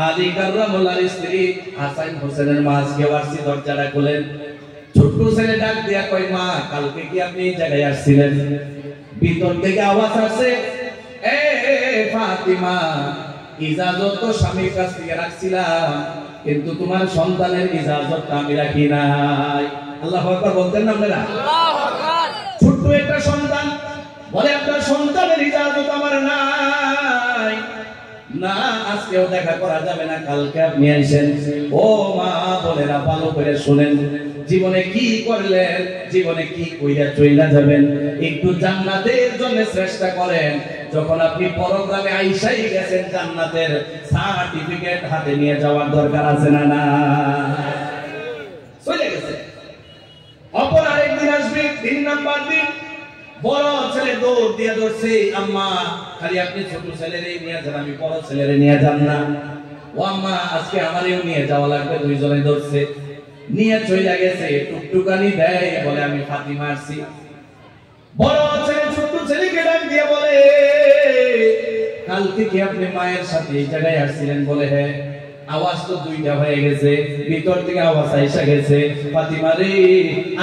আলী কাররামুল্লাহর স্ত্রী হাসান হোসেনের মা, আজকে আসছি, দরজাটা খুলেন। ছোট্ট ছেলে ডাক দিয়া কয়, মা কালকে কি আপনি এই জায়গায় আসছিলেন? ভিতর থেকে আওয়াজ আসে, এ ফাতিমা, ইজাজত তো স্বামীর কাছ থেকে রাখছিলাম, কিন্তু তোমার সন্তানের ইজাজতটা আমি রাখি নাই। আল্লাহু আকবার বলতেন না আপনারা? আল্লাহু আকবার। ছোট্ট একটা সন্তান বলে, আপনার সন্তানের ইজাজত আমার নাই, না আজকেও দেখা করা যাবে না, কালকে আপনি আইছেন। ও মা বোনেরা, ভালো করে শুনেন, জীবনে কি করলেন, জীবনে কি কইরা চইলা যাবেন, একটু জান্নাতের জন্য চেষ্টা করেন। যখন আপনি পরকালে আইসাই গেছেন, জান্নাতের সার্টিফিকেট হাতে নিয়ে যাওয়ার দরকার আছে না? না, চলে গেছে। অপর আরেকদিন আসবে, 3 নাম্বার দিন, বড় ছেলে দৌড় দিয়ে ধরছে, আম্মা খালি আপনি ছোট ছেলেরে নিয়ে যান, আমি বড় ছেলেরে নিয়ে যান না। ও আম্মা আজকে আমারেও নিয়ে যাওয়া লাগবে। দুইজনে ধরছে, নিয়ে চলে গেছে। টুকটুকানি দেয়, বলে আমি ফাতিমা আসছি। বড় ছেলে ছোট ছেলেকে ডাক দিয়ে বলে, কালকে কি আপনি মায়ের সাথে এই জায়গায় আসছিলেন? বলে হ্যাঁ। আওয়াজ তো দুইটা হয়ে গেছে, ভিতর থেকে আওয়াজ আইসা গেছে, ফাতিমা রে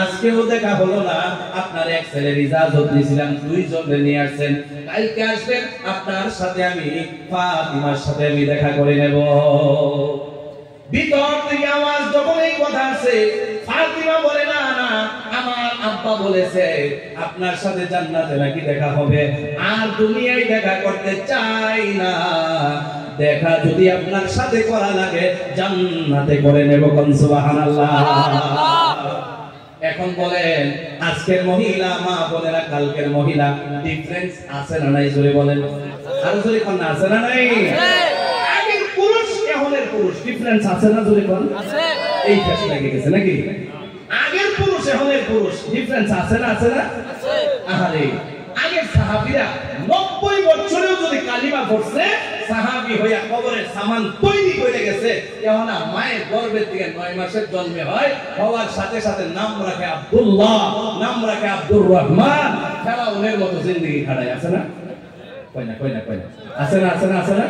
আজকেও দেখা হলো না, আপনার এক ছেলের ইজাজত দিয়েছিলাম, 2 জনকে নিয়ে আসছেন, কালকে আসবেন, আপনার সাথে আমি ফাতিমার সাথে আমি দেখা করে নেব। ভিতর থেকে আওয়াজ যখন এই কথা আছে, ফাতিমা বলে, না না, আমার আব্বা বলেছে আপনার সাথে জান্নাতে নাকি দেখা হবে, আর দুনিয়ায় দেখা করতে চাই না, দেখা যদি আপনার সাথে করা লাগে জান্নাতে করে নেব। কোন সুবহানাল্লাহ। এখন বলেন, আজকের মহিলা মা বোনেরা, কালকের মহিলা ডিফারেন্স আছে না নাই? জোরে বলেন, আর জোরে কোন আছে না নাই? আগের পুরুষ এখনের পুরুষ ডিফারেন্স আছে না? জোরে কোন আছে? এই ফেস লাগে গেছে নাকি? আগের পুরুষ এখনের পুরুষ ডিফারেন্স আছে না? আছে না? আছে। আরে আগের সাহাবীরা 90 বছরেও যদি কালিমা পড়ছে, সাহাবী হইয়া কবরের সামান তৈরি করে গেছে, এখন মায়ের গর্ভের থেকে 9 মাসের জন্মে হয়, হওয়ার সাথে সাথে নাম রাখে আব্দুল্লাহ, নাম রাখে আব্দুর রহমান, ফেরাউনের মতো জিন্দেগি খাড়ায়। আছে না? কই না, কই না, কই না, আছে না? আছে না? আছে না?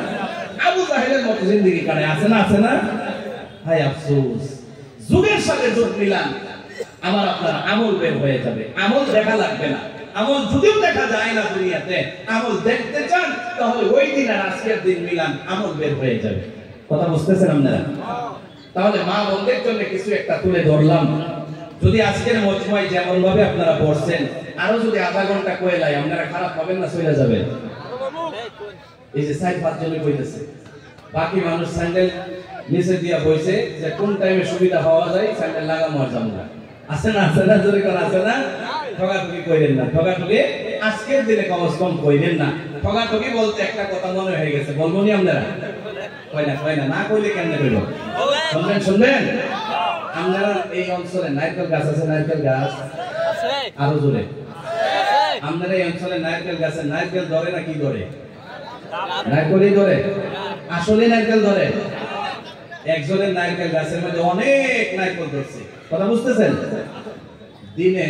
আবু জাহেলের মতো জিন্দেগি কাটায়। আছে না? আছে না? হায় আফসোস, যুগের সাথে যুগ মিলান, আমার আপনার আমল বের হয়ে যাবে, আমল দেখা লাগবে না। আমল যদিও দেখা যায় না দুনিয়াতে, আমল দেখতে চান তাহলে ওই দিন আর আজকের দিন মিলান, আমল বের হয়ে যাবে। কথা বুঝতেছেন আপনারা? তাহলে মা বোনদের জন্য কিছু একটা তুলে ধরলাম। যদি আজকের মজমায় যেমন ভাবে আপনারা পড়ছেন, আরো যদি আধা ঘন্টা কইলাই, আপনারা খারাপ পাবেন না? চলে যাবে। এই যে 4-5 জনে কইতেছে, বাকি মানুষ স্যান্ডেল নিচে দিয়া বইছে, যে কোন টাইমে সুবিধা হওয়া যায় স্যান্ডেল লাগামো আর যাবো না। আছে না? আছে না? জোরে করে আছে না? ঠগাঠগি কইলেন না, ঠগাঠগি আজকের দিনে কমস কম কইলেন না। ঠগাঠগি বলতে একটা কথা মনে হয়ে গেছে, বলবো নি আপনারা? কই না, কই না, না কইলে কেমনে কইব? শুনবেন, শুনবেন। আপনারা এই অঞ্চলে নারকেল গাছ আছে? নারকেল গাছ আছে? আরো জোরে। আপনারা এই অঞ্চলে নারকেল গাছে নারকেল ধরে না কি ধরে? নারকেলই ধরে। আসলে নারকেল ধরে। একজনের নারকেল গাছের মধ্যে অনেক নারকেল ধরছে। কথা বুঝতেছেন? দিনে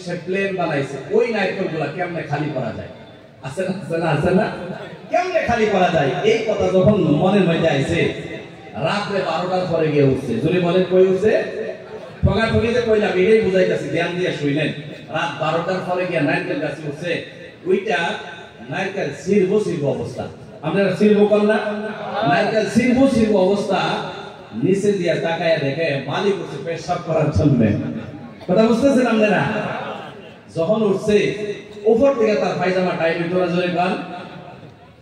সে প্লেন বানাইছে, ওই নারকেলগুলা কেমনে খালি করা যায়? আছে না? আছে না? আছে না? কেমনে খালি করা যায়? এই কথা যখন মনের মধ্যে আইছে, রাত্রে 12টার পরে গিয়ে উঠছে। যদি বলেন কই উঠছে? ঠগাঠগিতে কইলাম, এটাই বুঝাইতেছি, ধ্যান দিয়ে শুইলেন। রাত 12টার পরে গিয়ে নারকেল গাছে উঠছে, ওইটা নারকেল ছিড়বো ছিড়বো অবস্থা। আপনারা ছিড়বো কর না? নারকেল ছিড়বো ছিড়বো অবস্থা, নিচে দিয়ে তাকায় দেখে মালিক উঠছে পেশাব করার জন্য। কথা বুঝতেছেন আপনারা? যখন উঠছে উপর থেকে তার পায়জামা টাইট হইতো না, জোরে গান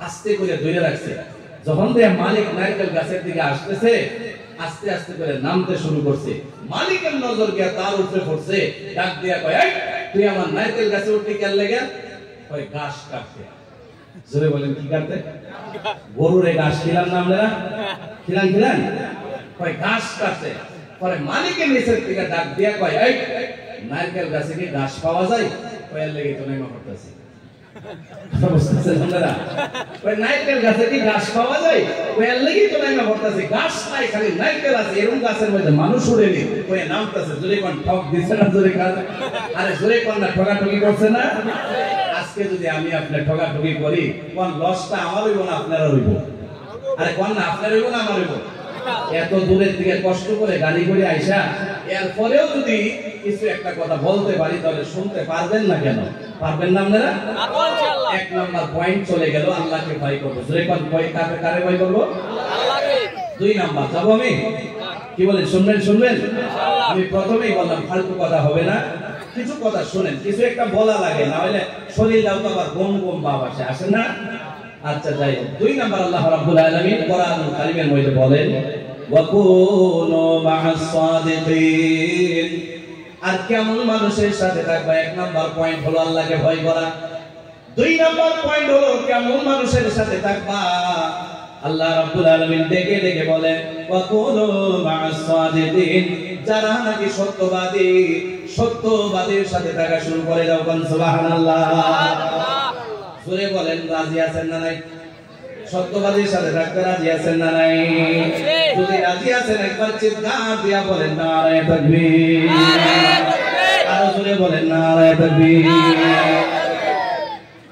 আস্তে করে ধরে রাখছে। যখন দিয়ে মালিক নারকেল গাছের দিকে আসতেছে, আস্তে আস্তে করে নামতে শুরু করছে। মালিকের নজর গিয়া তার উপরে পড়ছে, ডাক দিয়া কয়, এই তুই আমার নারকেল গাছে উঠতে কেন লেগে? কয় ঘাস কাটতে। জোরে বলেন কি কাটতে? গরুরে ঘাস খিলান না আমরা? খিলান কয় ঘাস কাটতে। পরে মালিকের নিচের থেকে ডাক দিয়া কয়, এই নারকেল গাছে কি ঘাস পাওয়া যায়? কয় এর লেগে তো নেমা করতেছি। বুঝতেছেন আপনারা? কয় নারকেল গাছে কি ঘাস পাওয়া যায়? কয় এর লেগে তো নেমা করতেছি। ঘাস নাই, খালি নারকেল আছে। এরকম গাছের মধ্যে মানুষ উড়েনি। কয় নামতেছে। জোরে কোন ঠক দিছে না? জোরে কাজ। আরে জোরে কোন না ঠকাঠকি করছে না? আজকে যদি আমি আপনার ঠকাঠকি করি, কোন লসটা আমার হইব না আপনার হইব? আরে কোন না আপনার হইব না আমার হইব? এত দূরের থেকে কষ্ট করে গাড়ি করে আইসা এরপরেও যদি কিছু একটা কথা বলতে পারি, তাহলে শুনতে পারবেন না কেন? পারবেন না আপনারা? এক নাম্বার পয়েন্ট চলে গেল, আল্লাহকে ভয় করবো। কারে ভয় করবো? দুই নাম্বার যাবো আমি। কি বলেন? শুনবেন? আমি প্রথমেই বললাম ফালতু কথা হবে না, কিছু কথা শুনেন, কিছু একটা বলা লাগে, না হলে শরীর দাও তো আবার গম ভাব আসে না? আচ্ছা যাই হোক, দুই নাম্বার আল্লাহ রাব্বুল আলামিন কোরআনুল কারীমের মধ্যে বলেন, ওয়াকুনু মা'আস সাদিকিন। আর কেমন মানুষের সাথে থাকবা? এক নাম্বার পয়েন্ট হলো আল্লাহকে ভয় করা। দুই নাম্বার পয়েন্ট হলো কেমন মানুষের সাথে থাকবা? আল্লাহ রাব্বুল আলামিন ডেকে বলেন, ওয়াকুনু মা'আস সাদিকিন। যারা নাকি সত্যবাদীর সাথে থাকা শুরু করে দাও। সুবহানাল্লাহ। জোরে বলেন, রাজি আছেন না নাই? সত্যবাদীর সাথে থাকতে রাজি আছেন না নাই? যদি রাজি আছেন একবার চিৎকার দিয়া বলেন নারায়ে তাকবীর। আরো জোরে বলেন নারায়ে তাকবীর।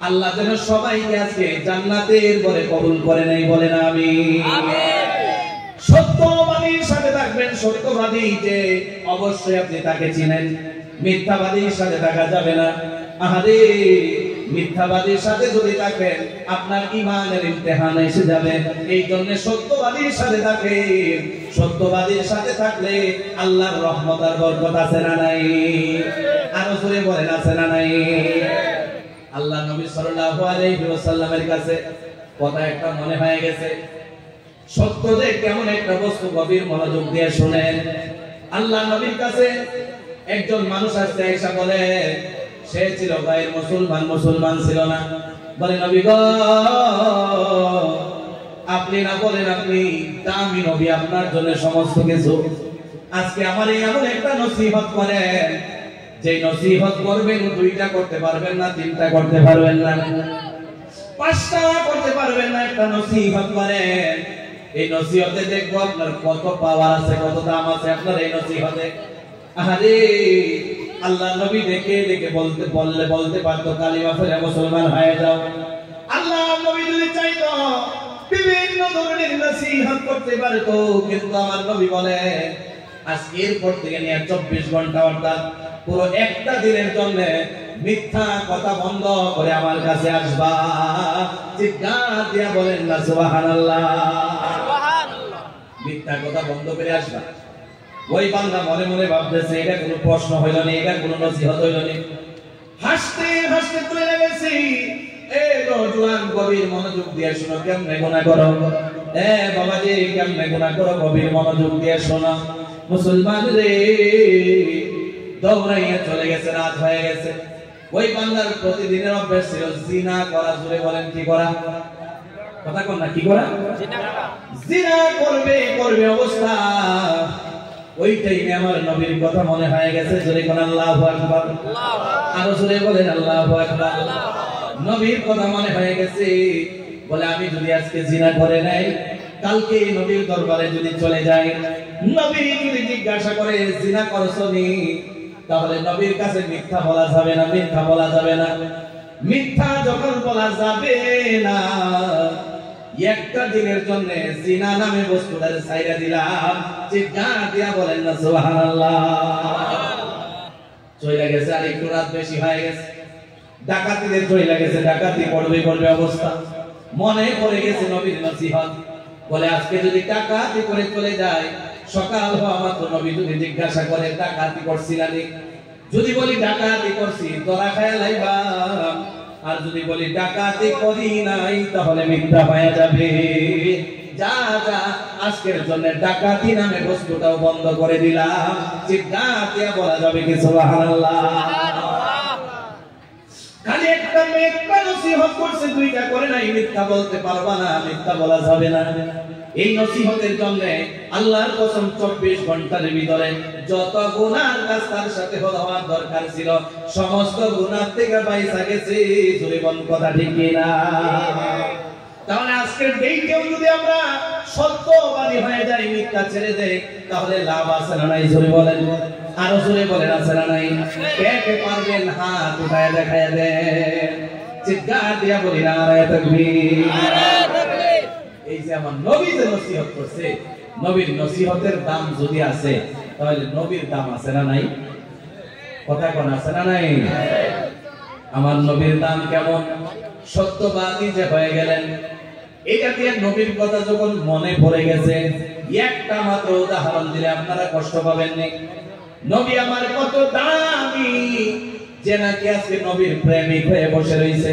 আল্লাহ যেন সবাইকে আজকে জান্নাতের ঘরে কবুল করে নেই, বলেন আমিন। সত্যবাদীর সাথে থাকবেন। সত্যবাদী যে অবশ্যই আপনি তাকে চিনেন, মিথ্যাবাদীর সাথে থাকা যাবে না। আহারে, মিথ্যাবাদীর সাথে যদি থাকেন আপনার ঈমানের ইমতিহান এসে যাবে। এই জন্য সত্যবাদীর সাথে থাকেন। সত্যবাদীর সাথে থাকলে আল্লাহর রহমত আর বরকত আছে না নাই? আরো জোরে বলেন আছে না নাই? আল্লাহ নবী সাল্লাল্লাহু আলাইহি ওয়াসাল্লামের কাছে কথা একটা মনে হয়ে গেছে। সত্য যে কেমন একটা বস্তু, গভীর মনোযোগ দিয়ে শুনেন। আল্লাহ নবীর কাছে একজন মানুষ আসছে, আয়েশা বলে সে ছিল গায়ের মুসলমান ছিল না। বলে নবী গো, আপনি না বলেন আপনি দামি নবী, আপনার জন্য সমস্ত কিছু। আজকে আমার এমন একটা নসিহত করেন, যে নসিহত করবেন দুইটা করতে পারবেন না, তিনটা করতে পারবেন না, পাঁচটা করতে পারবেন না। একটা নসিহত করেন, এই নসিহতে দেখবো আপনার কত পাওয়ার আছে, কত দাম আছে আপনার এই নসিহতে। আরে আল্লাহ নবী দেখে বলতে পারতো কালিমা পড়ে মুসলমান হয়ে যাও। আল্লাহ নবী যদি চাইতো বিভিন্ন ধরনের নসিহত করতে পারতো, কিন্তু আমার নবী বলে আজকের পর থেকে নিয়ে 24 ঘন্টা অর্থাৎ পুরো একটা দিনের জন্য মিথ্যা কথা বন্ধ করে আমার কাছে আসবা। চিৎকার দিয়া বলেন না সুবহানাল্লাহ। মিথ্যা কথা বন্ধ করে আসবা। ওই বান্দা মনে মনে ভাবতেছে এটা কোনো প্রশ্ন হইল না, এটা কোনো নসিহত হইল না। হাসতে হাসতে চলে গেছি। জোয়ান গভীর মনোযোগ দিয়ে শোনো, কেমনে গুনাহ করো। বাবাজি কেমনে গুনাহ করো, গভীর মনোযোগ দিয়ে শোনো। মুসলমান রে, দৌড়াইয়া চলে গেছে, রাত হয়ে গেছে। ওই বান্দার প্রতিদিনের অভ্যাস ছিল জিনা করা। জোরে বলেন কি করা? কথা কোন না, কি করা? জিনা করবে অবস্থা। ওই টাইমে আমার নবীর কথা মনে হয়ে গেছে। জোরে কোন আল্লাহু আকবার। আরো জোরে বলেন আল্লাহু আকবার। নবীর কথা মনে হয়ে গেছে। বলে আমি যদি আজকে জিনা করে নাই, কালকে নবীর দরবারে যদি চলে যাই, নবী যদি জিজ্ঞাসা করে জিনা করছনি, তাহলে নবীর কাছে মিথ্যা বলা যাবে না। মিথ্যা যখন বলা যাবে না, একটা দিনের জন্য জিনা নামে বস্তুটার ছাইরা দিলাম। চিৎকার দিয়া বলেন না সুবহানাল্লাহ। চলে গেছে, আর একটু রাত বেশি হয়ে গেছে। ডাকাতিদের চলে গেছে, ডাকাতি করবে অবস্থা। মনে পড়ে গেছে নবীর নসিহত। বলে আজকে যদি ডাকাতি করে চলে যায়, সকাল হওয়া মাত্র নবী যদি জিজ্ঞাসা করে ডাকাতি করছি না, যদি বলি ডাকাতি করছি, তোরা খায় লাইবা। আর যদি বলি ডাকাতি করি নাই তাহলে মিথ্যা হয়ে যাবে। যা যা আজকের জন্য ডাকাতি নামে বস্তুটাও বন্ধ করে দিলাম। চিৎকার দিয়ে বলা যাবে কি সুবহানাল্লাহ। খালি একটা মেয়েটা নসিহত করছে, দুইটা করে নাই, মিথ্যা বলতে পারবা না, মিথ্যা বলা যাবে না। এই নসিহতের জন্য আল্লাহর কসম 24 ঘন্টার ভিতরে যত গুনার কাজ তার সাথে হওয়ার দরকার ছিল সমস্ত গুনাহ থেকে বাইসা গেছে। জোরে বল কথা ঠিক কিনা? তাহলে আজকের এই কেউ যদি আমরা সত্যবাদী হয়ে যাই, মিথ্যা ছেড়ে দেই, তাহলে লাভ আছে না নাই? জোরে বলেন, আরো জোরে বলেন, আছে না নাই? কে কে পারবেন হাত উঠায় দেখায় দেন, চিৎকার দিয়া বলি নারায়ে তাকবীর। এই যে আমার নবী যে নসিহত করছে, নবীর নসিহতের দাম যদি আছে তাহলে নবীর দাম আছে না নাই? কথা কোন আছে না নাই? আমার নবীর দাম কেমন? সত্যবাদী যে হয়ে গেলেন, এটা দিয়ে নবীর কথা যখন মনে পড়ে গেছে, একটা মাত্র উদাহরণ দিলে আপনারা কষ্ট পাবেন না। নবী আমার কত দামি, যে নাকি আজকে নবীর প্রেমিক হয়ে বসে রয়েছে,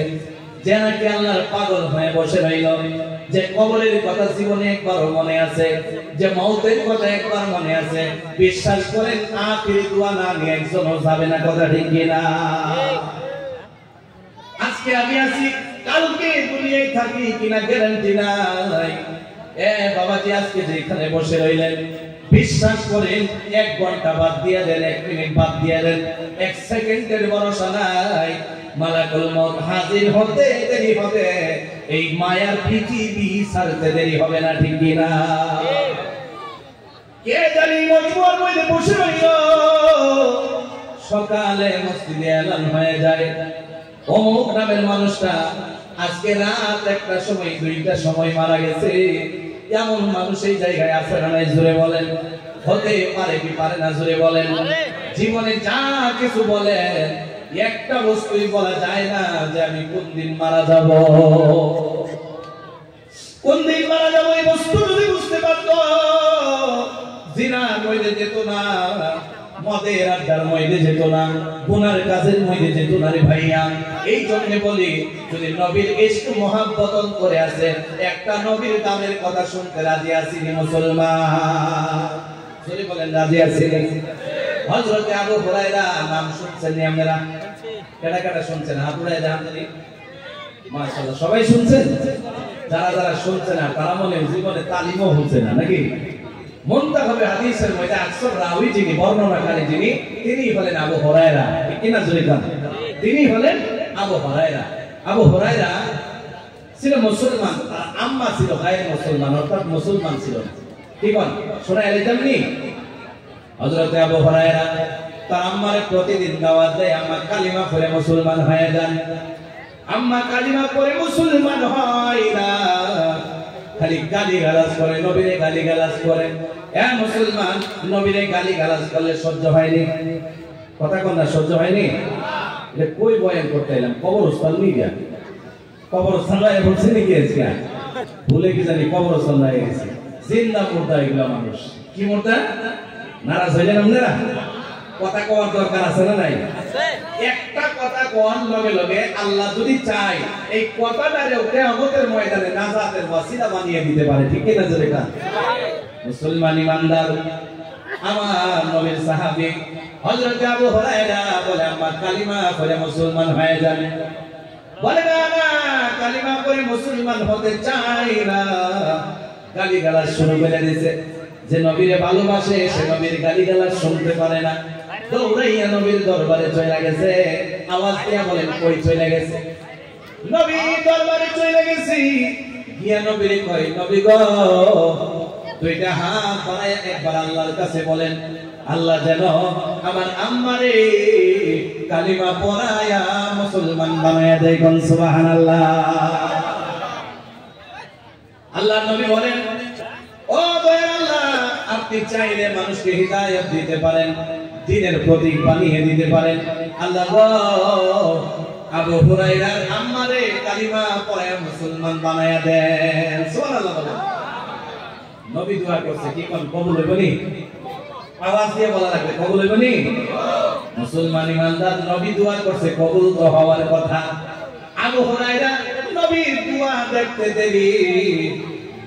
যে নাকি আল্লাহর পাগল হয়ে বসে রইল, যে কবরের কথা জীবনে একবারও মনে আছে, যে মওতের কথা একবার মনে আছে। বিশ্বাস করেন আখিরি দোয়া না নিয়ে একজনও যাবে না। কথা ঠিক কিনা? আজকে আমি আছি, কালকে দুনিয়ায় থাকি কিনা গ্যারান্টি নাই। বাবাজি আজকে যেখানে বসে রইলেন, বিশ্বাস করেন 1 ঘন্টা বাদ দিয়ে দেন, 1 মিনিট বাদ দিয়ে দেন, 1 সেকেন্ডের ভরসা নাই। মালাকুল মউত হাজির হতে দেরি হবে, এই মায়ার পৃথিবী ছাড়তে দেরি হবে না। ঠিক কিনা? কে জানি মজমুয়ার মধ্যে বসে রইল, সকালে মসজিদে এলান হয়ে যায়, অমুক নামের মানুষটা আজকে রাত 1টার সময় 2টার সময় মারা গেছে। এমন মানুষ এই জায়গায় আছে না নাই? জোরে বলেন। হতে পারে কি পারে না? জোরে বলেন। জীবনে যা কিছু বলে একটা বস্তুই বলা যায় না যে আমি কোন দিন মারা যাব। কোন দিন মারা যাব এই বস্তু যদি বুঝতে পারতো, জিনার মধ্যে যেত না, মদের আড্ডার মধ্যে যেত না, গুনার কাজের মধ্যে যেত না রে ভাইয়া। এই জন্য বলি, যদি নবীর ইশক মহব্বত করে আছে, একটা নবীর দামের কথা শুনতে রাজি আছি মুসলমান? যদি বলেন রাজি আছি। হযরত আবু হুরায়রা নাম শুনছেন নি আপনারা? কেডা কেডা শুনছেন? হাত উঠায় দেন জানি। মাশাআল্লাহ, সবাই শুনছেন। যারা যারা শুনছেন না তারা মনে জীবনে তালিমও হচ্ছে না নাকি? মুনতাখাবে হাদিসের মধ্যে আকসার রাওয়ী যিনি, বর্ণনাকারী যিনি, তিনি হলেন আবু হুরায়রা। ঠিক কিনা? জোরে কান। তিনি হলেন আবু হুরায়রা। আবু হুরায়রা ছিল মুসলমান, তার আম্মা ছিল গায়ের মুসলমান, অর্থাৎ মুসলমান ছিল। ঠিক বল, শোনা এলেননি? হযরত আবু হুরায়রা তার আম্মার প্রতিদিন দাওয়াত দেয়, আম্মা কালিমা পড়ে মুসলমান হয়ে যান। আম্মা কালিমা পড়ে মুসলমান হয় না, খালি গালিগালাজ করে, নবীরে গালিগালাজ করে। মুসলমান নবীরে গালিগালাজ করলে সহ্য হয়নি। কথা কোন না? সহ্য হয়নি। কই বয়ান করতে এলাম? কবরস্থান নিয়ে যা, কবরস্থান বলছে নাকি? আজকে ভুলে কি জানি কবরস্থান হয়ে গেছে। জিন্দা মুর্দা এগুলা মানুষ। কি মুর্দা? নারাজ হইলেন আপনারা? কথা কওয়ার দরকার আছে না নাই? একটা কথা কোন লগে লগে আল্লাহ যদি চায় এই কথাটারে কিয়ামতের ময়দানে নাজাতের ওয়াসিলা বানিয়ে দিতে পারে। ঠিক কি না? জোরে কান। মুসলমান ইমানদার আমার নবীর সাহাবী হযরত আবু হুরায়রা বলে, আমার কালিমা পড়ে মুসলমান হয়ে যাবে। বলে না না, কালিমা পড়ে মুসলমান হতে চাই না। গালিগালাজ শুরু করে দিয়েছে। যে নবীরে ভালোবাসে সে নবীর গালিগালাজ শুনতে পারে না, দৌড়াইয়া নবীর দরবারে চলে গেছে। আওয়াজ দিয়া বলেন, কই চলে গেছে? নবীর দরবারে চলে গেছি। গিয়া নবীরে কই, নবী গো, দুইটা হাত বাড়ায় একবার আল্লাহর কাছে বলেন, আল্লাহ যেন আমার আম্মারে কালিমা পড়ায়া মুসলমান বানায়া দেয়। কোন সুবহানাল্লাহ। আল্লাহ নবী বলেন, ও দয়ার আল্লাহ, আপনি চাইলে মানুষকে হিদায়াত দিতে পারেন, দ্বীনের প্রতীক বানিয়ে দিতে পারেন। আল্লাহ গো, আবু হুরায়রার আম্মারে কালিমা পড়ায়া মুসলমান বানায়া দেন। সুবহানাল্লাহ বলেন। নবী দোয়া করছে, কি কোন কবুল হইব নি? আওয়াজ দিয়ে বলা লাগবে, কবুল হইব নি? মুসলমান ইমানদার নবী দোয়া করছে, কবুল তো হওয়ার কথা। আবু হুরায়রা নবীর দোয়া দেখতে দেরি,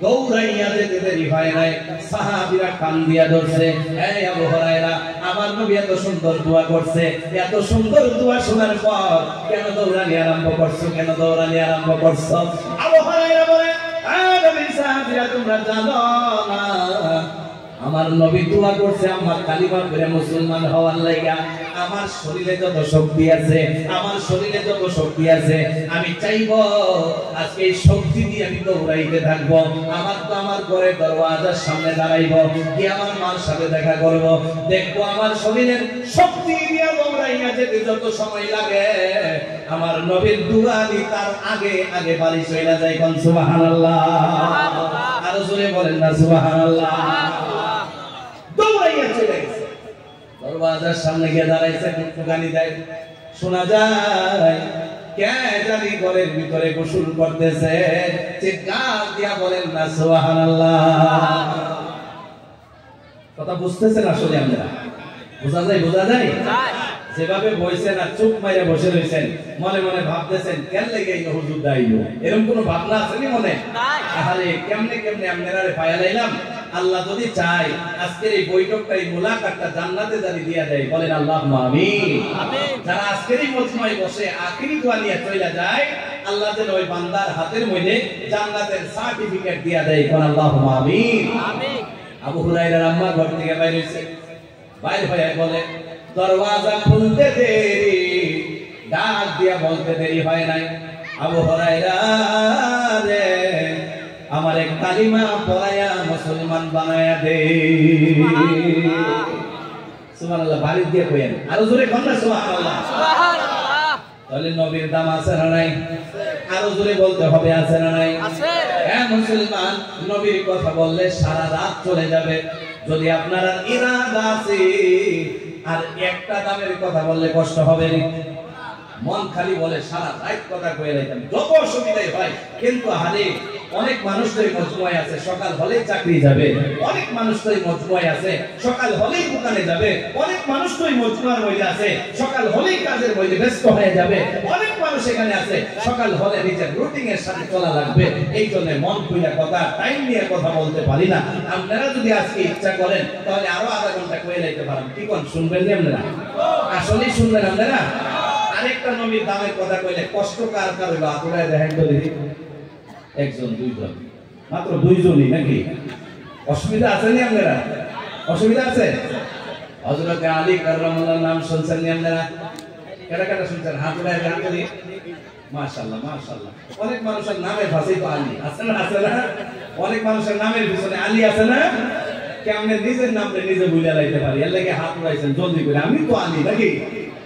দৌড়াইয়া যেতে দেরি হয় নাই, সাহাবীরা কান দিয়া ধরছে, এই আবু হুরায়রা, আমার নবী এত সুন্দর দোয়া করছে, এত সুন্দর দোয়া শোনার পর কেন দৌড়ানি আরম্ভ করছো, কেন দৌড়ানি আরম্ভ করছো? আবু হুরায়রা বলে, এই নবীর সাহাবীরা, তোমরা জানো না আমার নবী দোয়া করছে আমার কালিমা পড়ে মুসলমান হওয়ার লাগা। আমার শরীরে যত শক্তি আছে, আমার শরীরে যত শক্তি আছে, আমি চাইবো আজকে এই শক্তি দিয়ে আমি দৌড়াইতে থাকবো। আমার তো আমার ঘরের দরওয়াজার সামনে দাঁড়াইবো, কি আমার মার সাথে দেখা করব, দেখবো আমার শরীরের শক্তি দিয়ে দৌড়াইয়া যেতে যত সময় লাগে, আমার নবীর দোয়া দি তার আগে আগে বাড়ি চলে যায়। কোন সুবহানাল্লাহ, আর জোরে বলেন না সুবহানাল্লাহ। দৌড়াইয়া চলে গেছে, দরওয়াজার সামনে গিয়ে দাঁড়াইছে, গানি দেয়, শোনা যায় কে জানি ঘরের ভিতরে গোসল করতেছে, চিৎকার দিয়া বলেন না সুবহানাল্লাহ। কথা বুঝতেছেন আসলে আপনারা? বোঝা যায়, বোঝা যায়? যেভাবে বসেন আর চুপ মাইরে বসে রয়েছেন, মনে মনে ভাবতেছেন কেন লেগে এই হুজুর দাইলো, এরকম কোন ভাবনা আছে নি মনে? আরে কেমনে কেমনে আপনারা পায়া লাইলাম। আল্লাহ যদি চায় আজকের এই বৈঠকটা, এই মুলাকাতটা জান্নাতে জানি দিয়া দেয়, বলেন আল্লাহুম্মা আমিন। যারা আজকের এই মজমায় বসে আখিরি দোয়া নিয়ে চলে যায়, আল্লাহ যেন ওই বান্দার হাতের মধ্যে জান্নাতের সার্টিফিকেট দিয়া দেয়, বলেন আল্লাহুম্মা আমিন। আবু হুরায়রার আম্মা ঘর থেকে বাইরে হইছে, বাইরে হয়ে বলে, দরওয়াজা খুলতে দেরি, ডাক দিয়া বলতে দেরি হয় নাই, আবু হুরায়রা রে আমার এক কালিমা পড়ায়া মুসলমান বানায়া দে। সুবহানাল্লাহ, বাড়ি দিয়ে কইেন, আরো জোরে কোন না সুবহানাল্লাহ। তাহলে নবীর দাম আছে না নাই? আরো জোরে বলতে হবে, আছে না নাই? আছে। হ্যাঁ মুসলমান, নবীর কথা বললে সারা রাত চলে যাবে। যদি আপনার ইরাদা আছে আর একটা দামের কথা বললে কষ্ট হবে না। মন খালি বলে সারা রাত কথা কয়ে রাখতাম, যত অসুবিধাই হয়, কিন্তু হারে অনেক মানুষ তো এই মজমুয়ায় আছে, সকাল হলেই চাকরি যাবে, অনেক মানুষ তো এই মজমুয়ায় আছে, সকাল হলেই দোকানে যাবে, অনেক মানুষ তো এই মজমুয়ার মধ্যে আছে, সকাল হলেই কাজের মধ্যে ব্যস্ত হয়ে যাবে, অনেক মানুষ এখানে আছে, সকাল হলে নিজের রুটিন এর সাথে চলা লাগবে। এই জন্য মন খুলে কথা, টাইম নিয়ে কথা বলতে পারি না। আপনারা যদি আজকে ইচ্ছা করেন তাহলে আরো আধা ঘন্টা কয়ে লাইতে পারেন। কি কোন, শুনবেন নি আপনারা? আসলেই শুনবেন আপনারা? আরেকটা নবীর দামের কথা কইলে কষ্ট কার কার হইলো, আতুরায় দেখেন তো দেখি, একজন দুইজন, মাত্র দুইজনই নাকি? অসুবিধা আছে নি আপনারা? অসুবিধা আছে? হযরত আলী কাররামাল্লাহর নাম শুনছেন নি আপনারা? কারা কারা শুনছেন? হাতুরায় দেখেন তো দেখি। মাশাআল্লাহ মাশাআল্লাহ, অনেক মানুষের নামের পাশেই তো আলী আছে না? আছে না? অনেক মানুষের নামের পিছনে আলী আছে না? কেমনে নিজের নামে নিজে বুঝা লাইতে পারি, এর লাগি হাত উঠাইছেন জলদি করে, আমি তো আলী নাকি?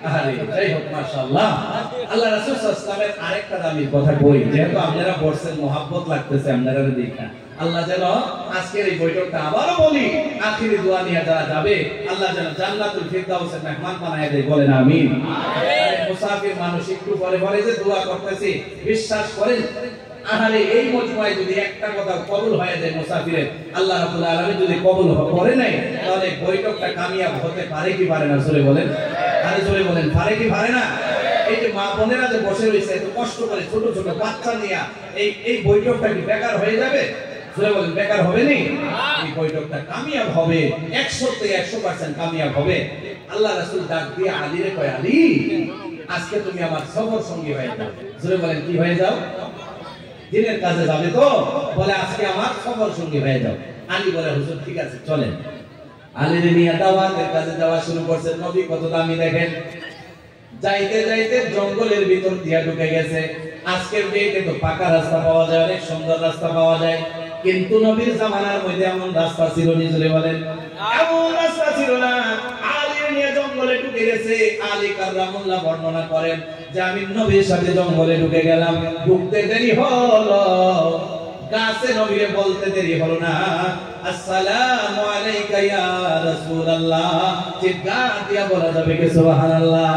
আরে যাই হোক, মাশাআল্লাহ। আল্লাহ রাসূল সাল্লাল্লাহু আলাইহি ওয়াসাল্লামের আরেকটা দামির কথা কই, যেহেতু আপনারা বলছেন মোহাব্বত লাগতেছে আপনারা দেখা, আল্লাহ যেন আজকের এই বৈঠকটা আবারও বলি, আখিরি দোয়া নিয়ে যারা যাবে, আল্লাহ যেন জান্নাতুল ফিরদাউসের মেহমান বানায় দেয়, বলেন আমিন। আমিন। মুসাফির মানুষ একটু পরে পরে যে দোয়া করতেছি, বিশ্বাস করেন আহারে এই মজমায় যদি একটা কথা কবুল হয়ে যায় মুসাফিরের, আল্লাহ রাব্বুল আলামিন যদি কবুল করে নাই, তাহলে বৈঠকটা কামিয়াব হতে পারে কি পারে না? জোরে বলেন, আরে জোরে বলেন, পারে কি পারে না? এই যে মা বোনেরা যে বসে রয়েছে এত কষ্ট করে ছোট ছোট বাচ্চা নিয়ে, এই বৈঠকটা কি বেকার হয়ে যাবে? জোরে বলেন, বেকার হবে নি? এই বৈঠকটা কামিয়াব হবে, 100 তে 100% কামিয়াব হবে। আল্লাহ রাসূল ডাক দিয়ে আলীরে কয়, আলী আজকে তুমি আমার সফর সঙ্গী হয়ে যাও। জোরে বলেন, কি হয়ে যাও? দিনের কাজে যাবে তো, বলে আজকে আমার সফর সঙ্গী হয়ে যাও। আলী বলে, হুজুর ঠিক আছে চলেন। আলীর নিয়ে দাওয়াতের কাজে যাওয়া শুরু করছে। নবী কত দামি দেখেন, যাইতে যাইতে জঙ্গলের ভিতর দিয়া ঢুকে গেছে। আজকের ডেটে তো পাকা রাস্তা পাওয়া যায়, অনেক সুন্দর রাস্তা পাওয়া যায়, কিন্তু নবীর জামানার মধ্যে এমন রাস্তা ছিল না। জোরে বলেন, এমন রাস্তা ছিল না। আলী নিয়ে জঙ্গলে ঢুকে গেছে। আলী কাররামুল্লাহ বর্ণনা করেন যে আমি নবীর সাথে জঙ্গলে ঢুকে গেলাম, ঢুকতে দেরি হলো, গাছে নবীরে বলতে দেরি হলো না, আসসালামু আলাইকা ইয়া রাসূলুল্লাহ, চিৎকার দিয়া বলা যাবে কি সুবহানাল্লাহ।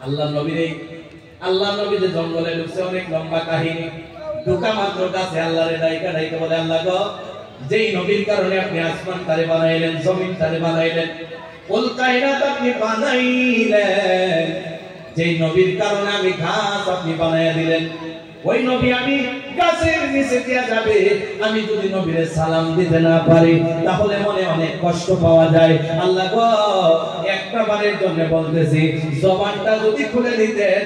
আল্লাহ নবী যে জঙ্গলে ঢুকছে, অনেক লম্বা কাহিনী। ঢুকা মাত্র গাছে আল্লাহরে ডাইকা ডাইকা বলে, আল্লাহ গো, যেই নবীর কারণে আপনি আসমান তারে বানাইলেন, জমিন তারে বানাইলেন, কুল কায়নাত আপনি বানাইলেন, যেই নবীর কারণে আমি ঘাস আপনি বানায়া দিলেন, ওই নবী আমি গাছের নিচে দিয়া যাবে, আমি যদি নবীরে সালাম দিতে না পারি তাহলে মনে অনেক কষ্ট পাওয়া যায়। আল্লাহ গো, একটা বারের জন্য বলতেছি, জবানটা যদি খুলে দিতেন